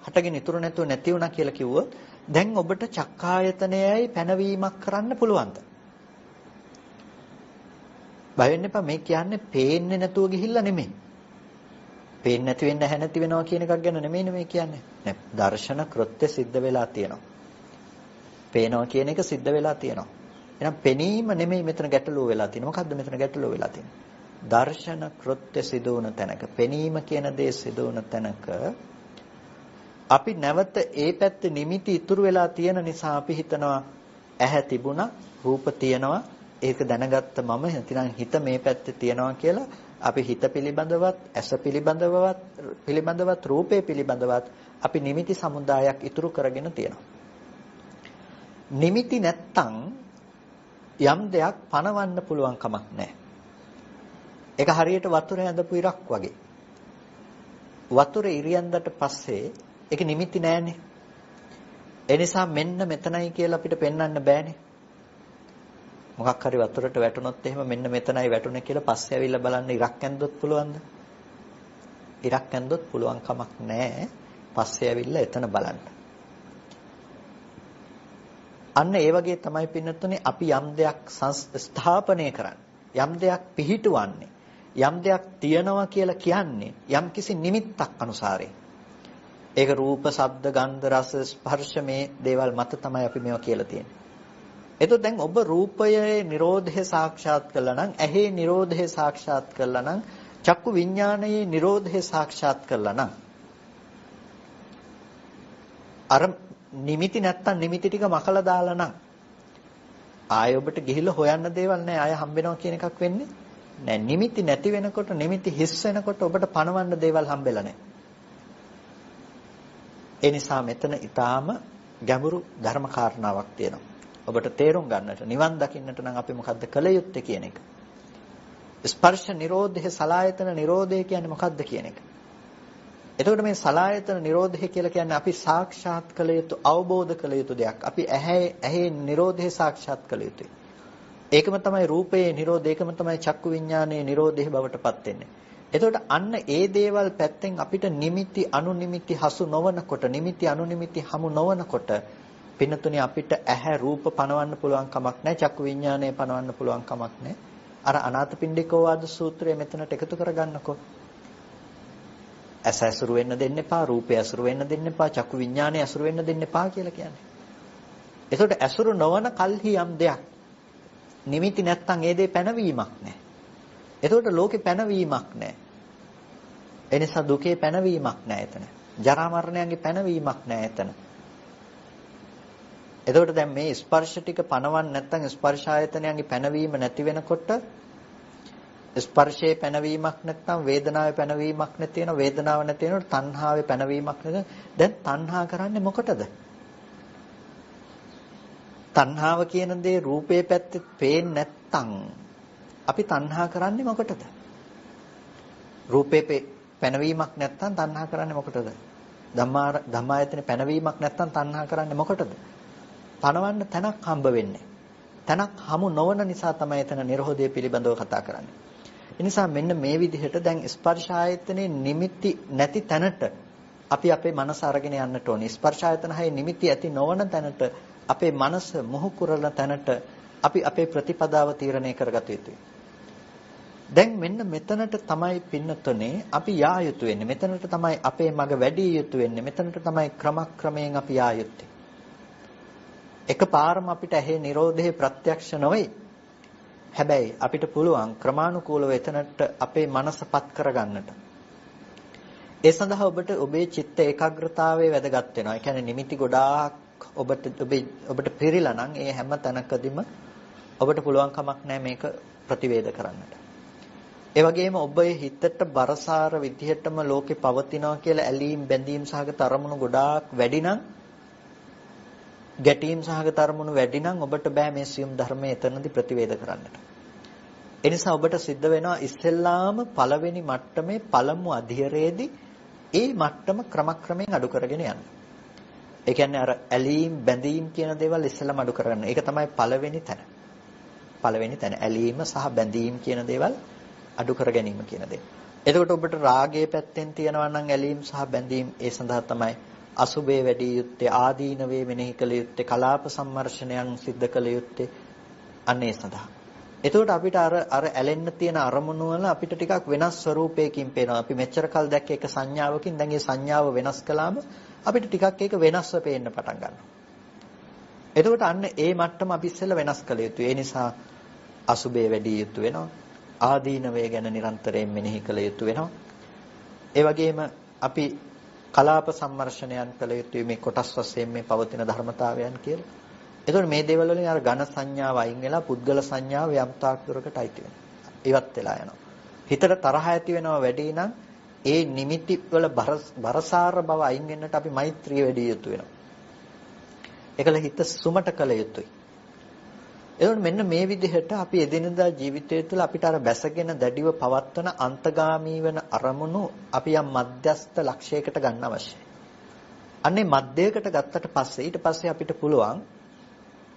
හටගෙන ඉතුරු නැතුව නැති වුණා කියලා කිව්වොත් දැන් ඔබට චක්කායතනයයි පැනවීමක් කරන්න පුළුවන්ද? බය වෙන්න එපා. මේ කියන්නේ පේන්නේ නැතුව ගිහිල්ලා නෙමෙයි. පේන්නේ නැති වෙන්න ඇහැ නැති වෙනවා කියන එකක් ගැන නෙමෙයි මේ කියන්නේ. නෑ දර්ශන කෘත්‍ය සිද්ධ වෙලා තියෙනවා. පේනවා කියන එක සිද්ධ වෙලා තියෙනවා. එහෙනම් පෙනීම නෙමෙයි මෙතන ගැටලුව වෙලා තියෙන්නේ. මොකද්ද මෙතන ගැටලුව වෙලා තියෙන්නේ? දර්ශන කෘත්‍ය සිදු වුණ තැනක පෙනීම කියන දේ සිදු වුණ තැනක අපි නැවත ඒ පැත්තේ නිමිති ඉතුරු වෙලා තියෙන නිසා අපි හිතනවා ඇහැ තිබුණා රූප තියෙනවා ඒක දැනගත්ත මම හිතනම් හිත මේ පැත්තේ තියෙනවා කියලා අපි හිත පිළිබඳවත්, ඇස පිළිබඳවත්, රූපේ පිළිබඳවත් අපි නිමිති සමුදායක් ඉතුරු කරගෙන තියෙනවා. නිමිති නැත්තම් යම් දෙයක් පණවන්න පුළුවන් කමක් නැහැ. ඒක හරියට වතුර ඇඳපු ඉරක් වගේ. වතුරේ ඉරියන්දට පස්සේ ඒක නිමිති නෑනේ. ඒ නිසා මෙන්න මෙතනයි කියලා අපිට පෙන්වන්න බෑනේ. මොකක් හරි වතුරට වැටුනොත් එහෙම මෙන්න මෙතනයි වැටුනේ කියලා පස්සේ ඇවිල්ලා බලන්න ඉරක් ඇඳොත් පුළුවන්ද? ඉරක් ඇඳොත් පුළුවන් කමක් නැහැ. පස්සේ ඇවිල්ලා එතන බලන්න. අන්න ඒ වගේ තමයි පින්නතුනේ අපි යම් දෙයක් ස්ථාපනය කරන්නේ. යම් දෙයක් පිහිටුවන්නේ. යම් දෙයක් තියනවා කියලා කියන්නේ යම් කිසි නිමිත්තක් අනුසාරයෙන්. ඒක රූප, ශබ්ද, ගන්ධ, රස, ස්පර්ශ මේ දේවල් මත තමයි අපි මේවා කියලා තියෙන්නේ. එතකොට දැන් ඔබ රූපයේ Nirodhe සාක්ෂාත් කළා නම්, ඇහි Nirodhe සාක්ෂාත් කළා නම්, චක්කු විඥානයේ Nirodhe සාක්ෂාත් කළා නම්, අර නිමිති නැත්තම් නිමිති ටික මකලා දාලා නම් ආය ඔබට ගිහිල්ලා හොයන්න දේවල් නැහැ. ආය හම්බෙනවා කියන එකක් වෙන්නේ නැහැ. නිමිති නැති වෙනකොට, නිමිති හිස් වෙනකොට ඔබට පණවන්න දේවල් හම්බෙලා නැහැ. ඒ නිසා මෙතන ඊටාම ගැඹුරු ධර්ම කාරණාවක් තියෙනවා. ඔබට තේරුම් ගන්නට, නිවන් දකින්නට නම් අපි මොකද්ද කළ යුත්තේ කියන එක. ස්පර්ශ නිරෝධය, සලායතන නිරෝධය කියන්නේ මොකද්ද කියන එක. එතකොට මේ සලායතන නිරෝධය කියලා කියන්නේ අපි සාක්ෂාත් කළ යුතු, අවබෝධ කළ යුතු දෙයක්. අපි ඇහි නිරෝධය සාක්ෂාත් කළ යුතුයි. ඒකම තමයි රූපයේ නිරෝධය, ඒකම තමයි චක්කු විඥානයේ නිරෝධය බවට පත් වෙන්නේ. එතකොට අන්න ඒ දේවල් පැත්තෙන් අපිට නිමිති අනුනිමිති හසු නොවනකොට, නිමිති අනුනිමිති හමු නොවනකොට පින්නතුනේ අපිට ඇහැ රූප පනවන්න පුළුවන් කමක් නැහැ, චක්කු විඥානය පනවන්න පුළුවන් කමක් නැහැ. අර අනාථපිණ්ඩිකෝ වාද සූත්‍රය මෙතනට එකතු කරගන්නකෝ. ඇස ඇසුරු වෙන්න දෙන්න එපා, රූපය ඇසුරු වෙන්න දෙන්න එපා, චක්කු විඥානය ඇසුරු වෙන්න දෙන්න එපා කියලා කියන්නේ. එතකොට ඇසුරු නොවන කල්හි යම් දෙයක් නිමිති නැත්තම් ඒ දේ පැනවීමක් නැහැ. එතකොට ලෝකේ පැනවීමක් නැහැ. ඒ නිසා දුකේ පැනවීමක් නැහැ එතන. ජරා මරණයන්ගේ පැනවීමක් නැහැ එතන. එතකොට දැන් මේ ස්පර්ශ ටික පනවන්න නැත්තම් ස්පර්ශ ආයතනයන්ගේ පැනවීම නැති වෙනකොට ස්පර්ශයේ පැනවීමක් නැත්තම් වේදනාවේ පැනවීමක් නැති වෙන, වේදනාව නැති වෙනකොට තණ්හාවේ පැනවීමක් නැත. දැන් තණ්හා කරන්නේ මොකටද? තණ්හාව කියන දේ රූපේ පැත්තේ පේන්නේ නැත්තම් අපි තණ්හා කරන්නේ මොකටද? රූපේ පැනවීමක් නැත්තම් තණ්හා කරන්නේ මොකටද? ධම්මායතනේ පැනවීමක් නැත්තම් තණ්හා කරන්නේ මොකටද? පනවන්න තැනක් හම්බ වෙන්නේ. තැනක් හමු නොවන නිසා තමයි එතන නිරෝධය පිළිබඳව කතා කරන්නේ. ඒ නිසා මෙන්න මේ විදිහට දැන් ස්පර්ශ ආයතනේ නිමිති නැති තැනට අපි අපේ මනස අරගෙන යන්නට ඕනේ. ස්පර්ශ ආයතන හයේ නිමිති ඇති නොවන තැනට අපේ මනස මොහු කරන තැනට අපි අපේ ප්‍රතිපදාව තීරණය කරගත යුතුයි. දැන් මෙන්න මෙතනට තමයි පින්නතුනේ අපි යා යුතු වෙන්නේ. මෙතනට තමයි අපේ මඟ වැඩි යුතු වෙන්නේ. මෙතනට තමයි ක්‍රමක්‍රමයෙන් අපි යා යුත්තේ. එකපාරම අපිට ඇහි නිරෝධයේ ප්‍රත්‍යක්ෂ නොවේ. හැබැයි අපිට පුළුවන් ක්‍රමානුකූලව එතනට අපේ මනසපත් කරගන්නට. ඒ සඳහා ඔබේ චිත්ත ඒකාග්‍රතාවයේ වැදගත් වෙනවා. ඒ කියන්නේ නිමිති ගොඩාක් ඔබට පිරීලා නම් ඒ හැම තැනකදීම ඔබට පුළුවන් කමක් නැහැ මේක ප්‍රතිවේද කරන්නට. ඒ වගේම ඔබේ හිතට බරසාර විදිහටම ලෝකේ පවතිනවා කියලා ඇලීම් බැඳීම් සහගත අරමුණු ගොඩාක් වැඩි නම්, ගැටීම් සහගත අරමුණු වැඩි නම් ඔබට බෑ මේ සියුම් ධර්මයේ එතනදී ප්‍රතිවේද කරන්නට. ඒ නිසා ඔබට සිද්ධ වෙනවා ඉස්සෙල්ලාම පළවෙනි මට්ටමේ පළමු අධීරයේදී ඒ මට්ටම ක්‍රමක්‍රමයෙන් අඩු කරගෙන යන්න. ඒ කියන්නේ අර ඇලීම් බැඳීම් කියන දේවල් ඉස්සෙල්ලාම අඩු කරගන්න. ඒක තමයි පළවෙනි තැන. පළවෙනි තැන ඇලීම සහ බැඳීම් කියන දේවල් අඩු කර ගැනීම කියන දේ. එතකොට ඔබට රාගයේ පැත්තෙන් තියෙනවා නම් ඇලීම් සහ බැඳීම්, ඒ සඳහා තමයි අසුබේ වැඩි යුත්තේ, ආදීනවේ මෙනෙහි කළ යුත්තේ, කලාප සම්මර්ෂණයන් සිද්ධ කළ යුත්තේ අන්නේ සඳහා. එතකොට අපිට අර ඇලෙන්න තියෙන අරමුණු වල අපිට ටිකක් වෙනස් ස්වරූපයකින් පේනවා. අපි මෙච්චර කල් දැක්ක එක සංඥාවකින් දැන් ඒ සංඥාව වෙනස් කළාම අපිට ටිකක් ඒක වෙනස්ව පේන්න පටන් ගන්නවා. එතකොට අන්න ඒ මට්ටම අපි ඉස්සෙල්ලා වෙනස් කළ යුතුයි. ඒ නිසා අසුබේ වැඩි යුතු වෙනවා. ආදීනවේ ගැන නිරන්තරයෙන් මෙනෙහි කළ යුතු වෙනවා. ඒ වගේම අපි කලාප සම්මර්ෂණයන් කළ යුතුයි මේ කොටස් වශයෙන් මේ පවතින ධර්මතාවයන් කියලා. එතකොට මේ දේවල් වලින් අර ඝන සංඥාව අයින් වෙලා පුද්ගල සංඥාව යම් තාක් දුරකට අයිති වෙනවා. ඉවත් වෙලා යනවා. හිතට තරහ ඇති වෙනවා වැඩි නම් ඒ නිමිති වල බරසාර බව අයින් වෙන්නට අපි මෛත්‍රිය වැඩි යුතු වෙනවා. ඒකල හිත සුමට කළ යුතුයි. එතකොට මෙන්න මේ විදිහට අපි එදිනදා ජීවිතය තුළ අපිට අර බැසගෙන දැඩිව පවත්වන අන්තගාමී වෙන අරමුණු අපි යම් මධ්‍යස්ථ ලක්ෂයකට ගන්න අවශ්‍යයි. අන්නේ මධ්‍යයකට ගත්තට පස්සේ ඊට පස්සේ අපිට පුළුවන්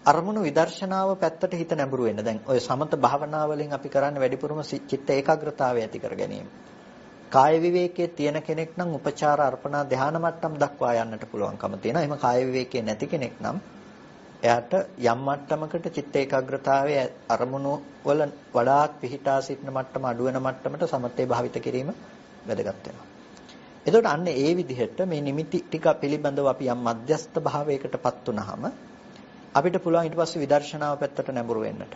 අරමුණු විදර්ශනාව පැත්තට හිත නැඹුරු වෙන්න. දැන් ඔය සමත භාවනාවලින් අපි කරන්නේ වැඩිපුරම චිත්ත ඒකාග්‍රතාවය ඇති කර ගැනීම. කාය විවේකයේ තියෙන කෙනෙක් නම් උපචාර අර්පණා ධානා මට්ටම් දක්වා යන්නට පුළුවන්කම තියෙනවා. එහෙම කාය විවේකයේ නැති කෙනෙක් නම් එයාට යම් මට්ටමකට චිත්ත ඒකාග්‍රතාවයේ අරමුණු වල වඩාත් පිහිටා සිටින මට්ටම අඩු වෙන මට්ටමට සමතේ භාවිත කිරීම වැදගත් වෙනවා. එතකොට අන්න ඒ විදිහට මේ නිමිති ටික පිළිබඳව අපි යම් මධ්‍යස්ථ භාවයකටපත් වුනහම අපිට පුළුවන් ඊට පස්සේ විදර්ශනාව පැත්තට නැඹුරු වෙන්නට.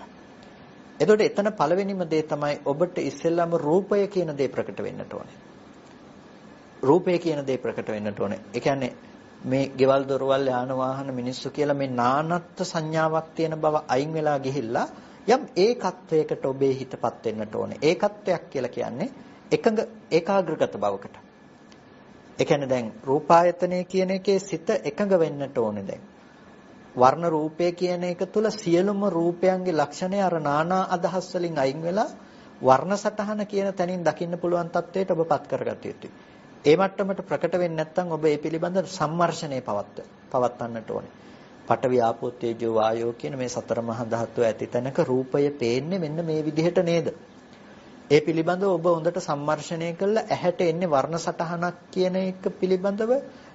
එතකොට එතන පළවෙනිම දේ තමයි ඔබට ඉස්සෙල්ලාම රූපය කියන දේ ප්‍රකට වෙන්නට ඕනේ. රූපය කියන දේ ප්‍රකට වෙන්නට ඕනේ. ඒ කියන්නේ මේ ගෙවල් දොරවල් යාන වාහන මිනිස්සු කියලා මේ නානත්ත් සංඥාවක් තියෙන බව අයින් වෙලා ගිහිල්ලා යම් ඒකත්වයකට ඔබේ හිතපත් වෙන්නට ඕනේ. ඒකත්වයක් කියලා කියන්නේ එකඟ ඒකාග්‍රගත බවකට. ඒ කියන්නේ දැන් රූපායතනය කියන එකේ සිත එකඟ වෙන්නට ඕනේ දැන්. වර්ණ රූපය කියන එක තුල සියලුම රූපයන්ගේ ලක්ෂණය අර නානා අදහස් වලින් අයින් වෙලා වර්ණ සටහන කියන තැනින් දකින්න පුළුවන් තත්වයට ඔබපත් කරගත යුතුයි. ඒ මට්ටමට ප්‍රකට වෙන්නේ නැත්නම් ඔබ ඒ පිළිබඳ සම්මර්ෂණය පවත්වන්නට ඕනේ. පඨවි ආපෝ තේජෝ වායෝ කියන මේ සතර මහා ධාතු ඇති තැනක රූපය පේන්නේ මෙන්න මේ විදිහට නේද? ඒ පිළිබඳව ඔබ හොඳට සම්මර්ෂණය කළා ඇහැට එන්නේ වර්ණ සටහනක් කියන එක පිළිබඳව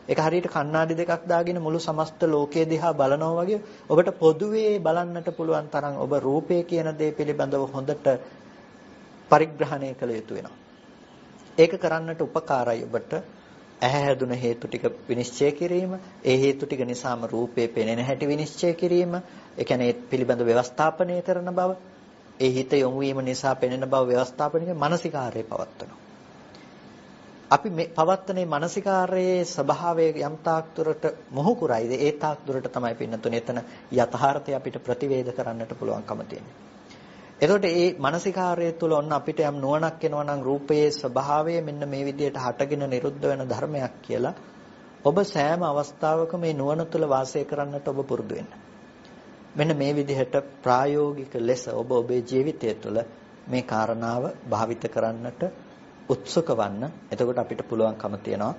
ඒක හරියට කණ්ණාඩි දෙකක් දාගෙන මුළු සමස්ත ලෝකයේ දිහා බලනවා වගේ ඔබට පොදුවේ බලන්නට පුළුවන් තරම් ඔබ රූපය කියන දේ පිළිබඳව හොඳට පරිග්‍රහණය කළ යුතු වෙනවා. ඒක කරන්නට උපකාරයි ඔබට ඇහැ හැදුන හේතු ටික විනිශ්චය කිරීම, ඒ හේතු ටික නිසාම රූපේ පෙනෙන හැටි විනිශ්චය කිරීම, ඒ කියන්නේ ඒ පිළිබඳ ව්‍යවස්ථාපනය කරන බව, ඒ හිත යොමු වීම නිසා පෙනෙන බව ව්‍යවස්ථාපනය කරන මානසිකාර්යය පවත්වනවා. අපි මේ පවත්තනේ මානසිකාර්යයේ ස්වභාවය යම් තාක් දුරට මොහු කුරයිද ඒ තාක් දුරට තමයි පින්නතුනේ එතන යථාර්ථය අපිට ප්‍රතිවේද කරන්නට පුළුවන්කම තියෙන්නේ. එතකොට මේ මානසිකාර්යය තුළ ඔන්න අපිට යම් නුවණක් එනවා නම් රූපයේ ස්වභාවය මෙන්න මේ විදිහට හටගෙන නිරුද්ධ වෙන ධර්මයක් කියලා ඔබ සෑම අවස්ථාවක මේ නුවණ තුළ වාසය කරන්නට ඔබ පුරුදු වෙන්න. මෙන්න මේ විදිහට ප්‍රායෝගික ලෙස ඔබ ඔබේ ජීවිතය තුළ මේ කාරණාව භාවිත කරන්නට උත්සුක වන්න. එතකොට අපිට පුළුවන්කම තියනවා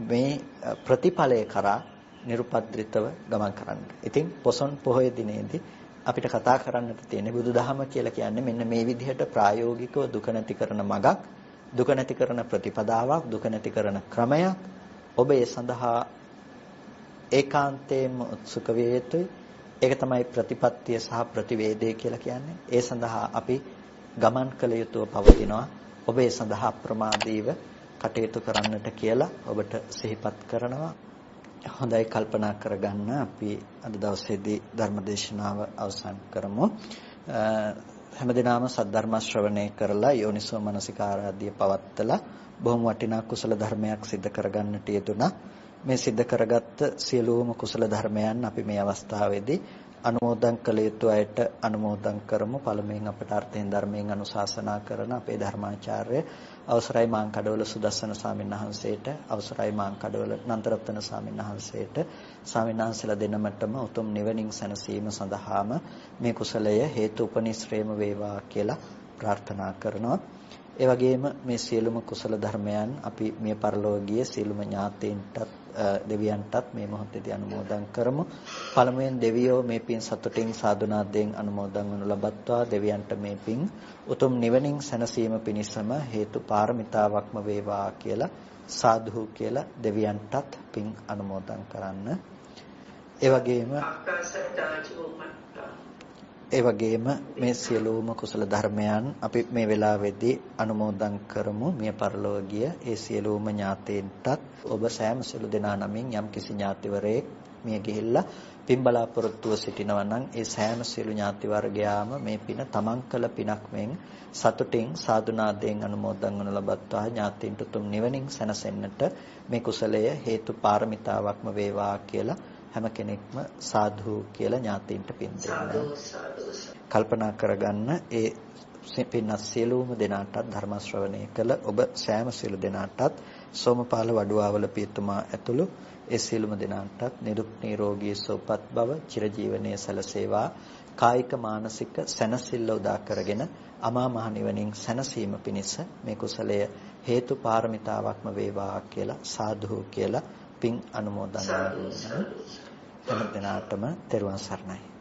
මේ ප්‍රතිඵලය කරා නිර්පද්‍රිතව ගමන් කරන්න. ඉතින් පොසොන් පොහොය දිනේදී අපිට කතා කරන්නට තියෙන්නේ බුදුදහම කියලා කියන්නේ මෙන්න මේ විදිහට ප්‍රායෝගිකව දුක නැති කරන මගක්, දුක නැති කරන ප්‍රතිපදාවක්, දුක නැති කරන ක්‍රමයක්. ඔබ ඒ සඳහා ඒකාන්තයෙන්ම උත්සුක විය යුතුයි. ඒක තමයි ප්‍රතිපත්තිය සහ ප්‍රතිවේදය කියලා කියන්නේ. ඒ සඳහා අපි ගමන් කළ යුතුව පවතිනවා. ඔබ ඒ සඳහා ප්‍රමාදීව කටයුතු කරන්නට කියලා ඔබට සිහිපත් කරනවා. හොඳයි කල්පනා කරගන්න අපි අද දවසේදී ධර්මදේශනාව අවසන් කරමු. හැමදිනම සද්ධර්ම ශ්‍රවණය කරලා යෝනිසෝ මනසිකාරාදී පවත්තලා බොහොම වටිනා කුසල ධර්මයක් සිද්ධ කරගන්නට යෙදුණා. මේ සිද්ධ කරගත්ත සියලුම කුසල ධර්මයන් අපි මේ අවස්ථාවේදී අනුමෝදන් කළ යුතු අයට අනුමෝදන් කරමු. පළමුවෙන් අපට අර්ථයෙන් ධර්මයෙන් අනුශාසනා කරන අපේ ධර්මාචාර්ය අවසරයි මාංකඩවල සුදස්සන ස්වාමීන් වහන්සේට, අවසරයි මාංකඩවල නන්තරත්න ස්වාමීන් වහන්සේට, ස්වාමීන් වහන්සේලා දෙනමතම උතුම් නිවනින් සැනසීම සඳහාම මේ කුසලය හේතු උපනිශ්‍රේම වේවා කියලා ප්‍රාර්ථනා කරනවා. ඒ වගේම මේ සියලුම කුසල ධර්මයන් අපි මේ පරලෝකීය සියලුම ඥාතීන්ටත් දෙවියන්ටත් මේ මොහොතේදී අනුමෝදන් කරමු. පළමුවෙන් දෙවියෝ මේ පින් සතුටින් සාදුනාදයෙන් අනුමෝදන් වනු ලබත්වා දෙවියන්ට මේ පින් උතුම් නිවනින් සැනසීම පිණිසම හේතු පාරමිතාවක්ම වේවා කියලා සාදු කියලා දෙවියන්ටත් පින් අනුමෝදන් කරන්න. ඒ වගේම මේ සියලුම කුසල ධර්මයන් අපි මේ වෙලාවේදී අනුමෝදන් කරමු. මිය පරලෝකීය ඒ සියලුම ඥාතීන්ටත් ඔබ සෑම සියලු දෙනා නමින් යම් කිසි ඥාතිවරයෙක් මිය ගිහිල්ලා පින් බලාපොරොත්තුව සිටිනවා නම් ඒ සෑම සියලු ඥාති වර්ගයාම මේ පින තමන් කළ පිනක් මෙන් සතුටින් සාදුනාදයෙන් අනුමෝදන් වනු ලබත්වා ඥාතීන්ට තුම් නිවනින් සැනසෙන්නට මේ කුසලය හේතු පාරමිතාවක්ම වේවා කියලා හැම කෙනෙක්ම සාදු කියලා ඥාතීන්ට පින් දෙන්න. කල්පනා කරගන්න ඒ පින්වත් සියලුම දෙනාටත් ධර්ම ශ්‍රවණය කළ ඔබ සෑම සියලු දෙනාටත් සෝමපාල වඩුවාවල පියතුමා ඇතුළු ඒ සියලුම දෙනාටත් නිරුක් නිරෝගී සුවපත් බව චිරජීවනයේ සැලසේවා. කායික මානසික සැනසෙල්ල උදා කරගෙන අමා මහ නිවනින් සැනසීම පිණිස මේ කුසලය හේතු පාරමිතාවක්ම වේවා කියලා සාදු කියලා පින් අනුමෝදන් වෙනවා. හැම දිනාටම තෙරුවන් සරණයි.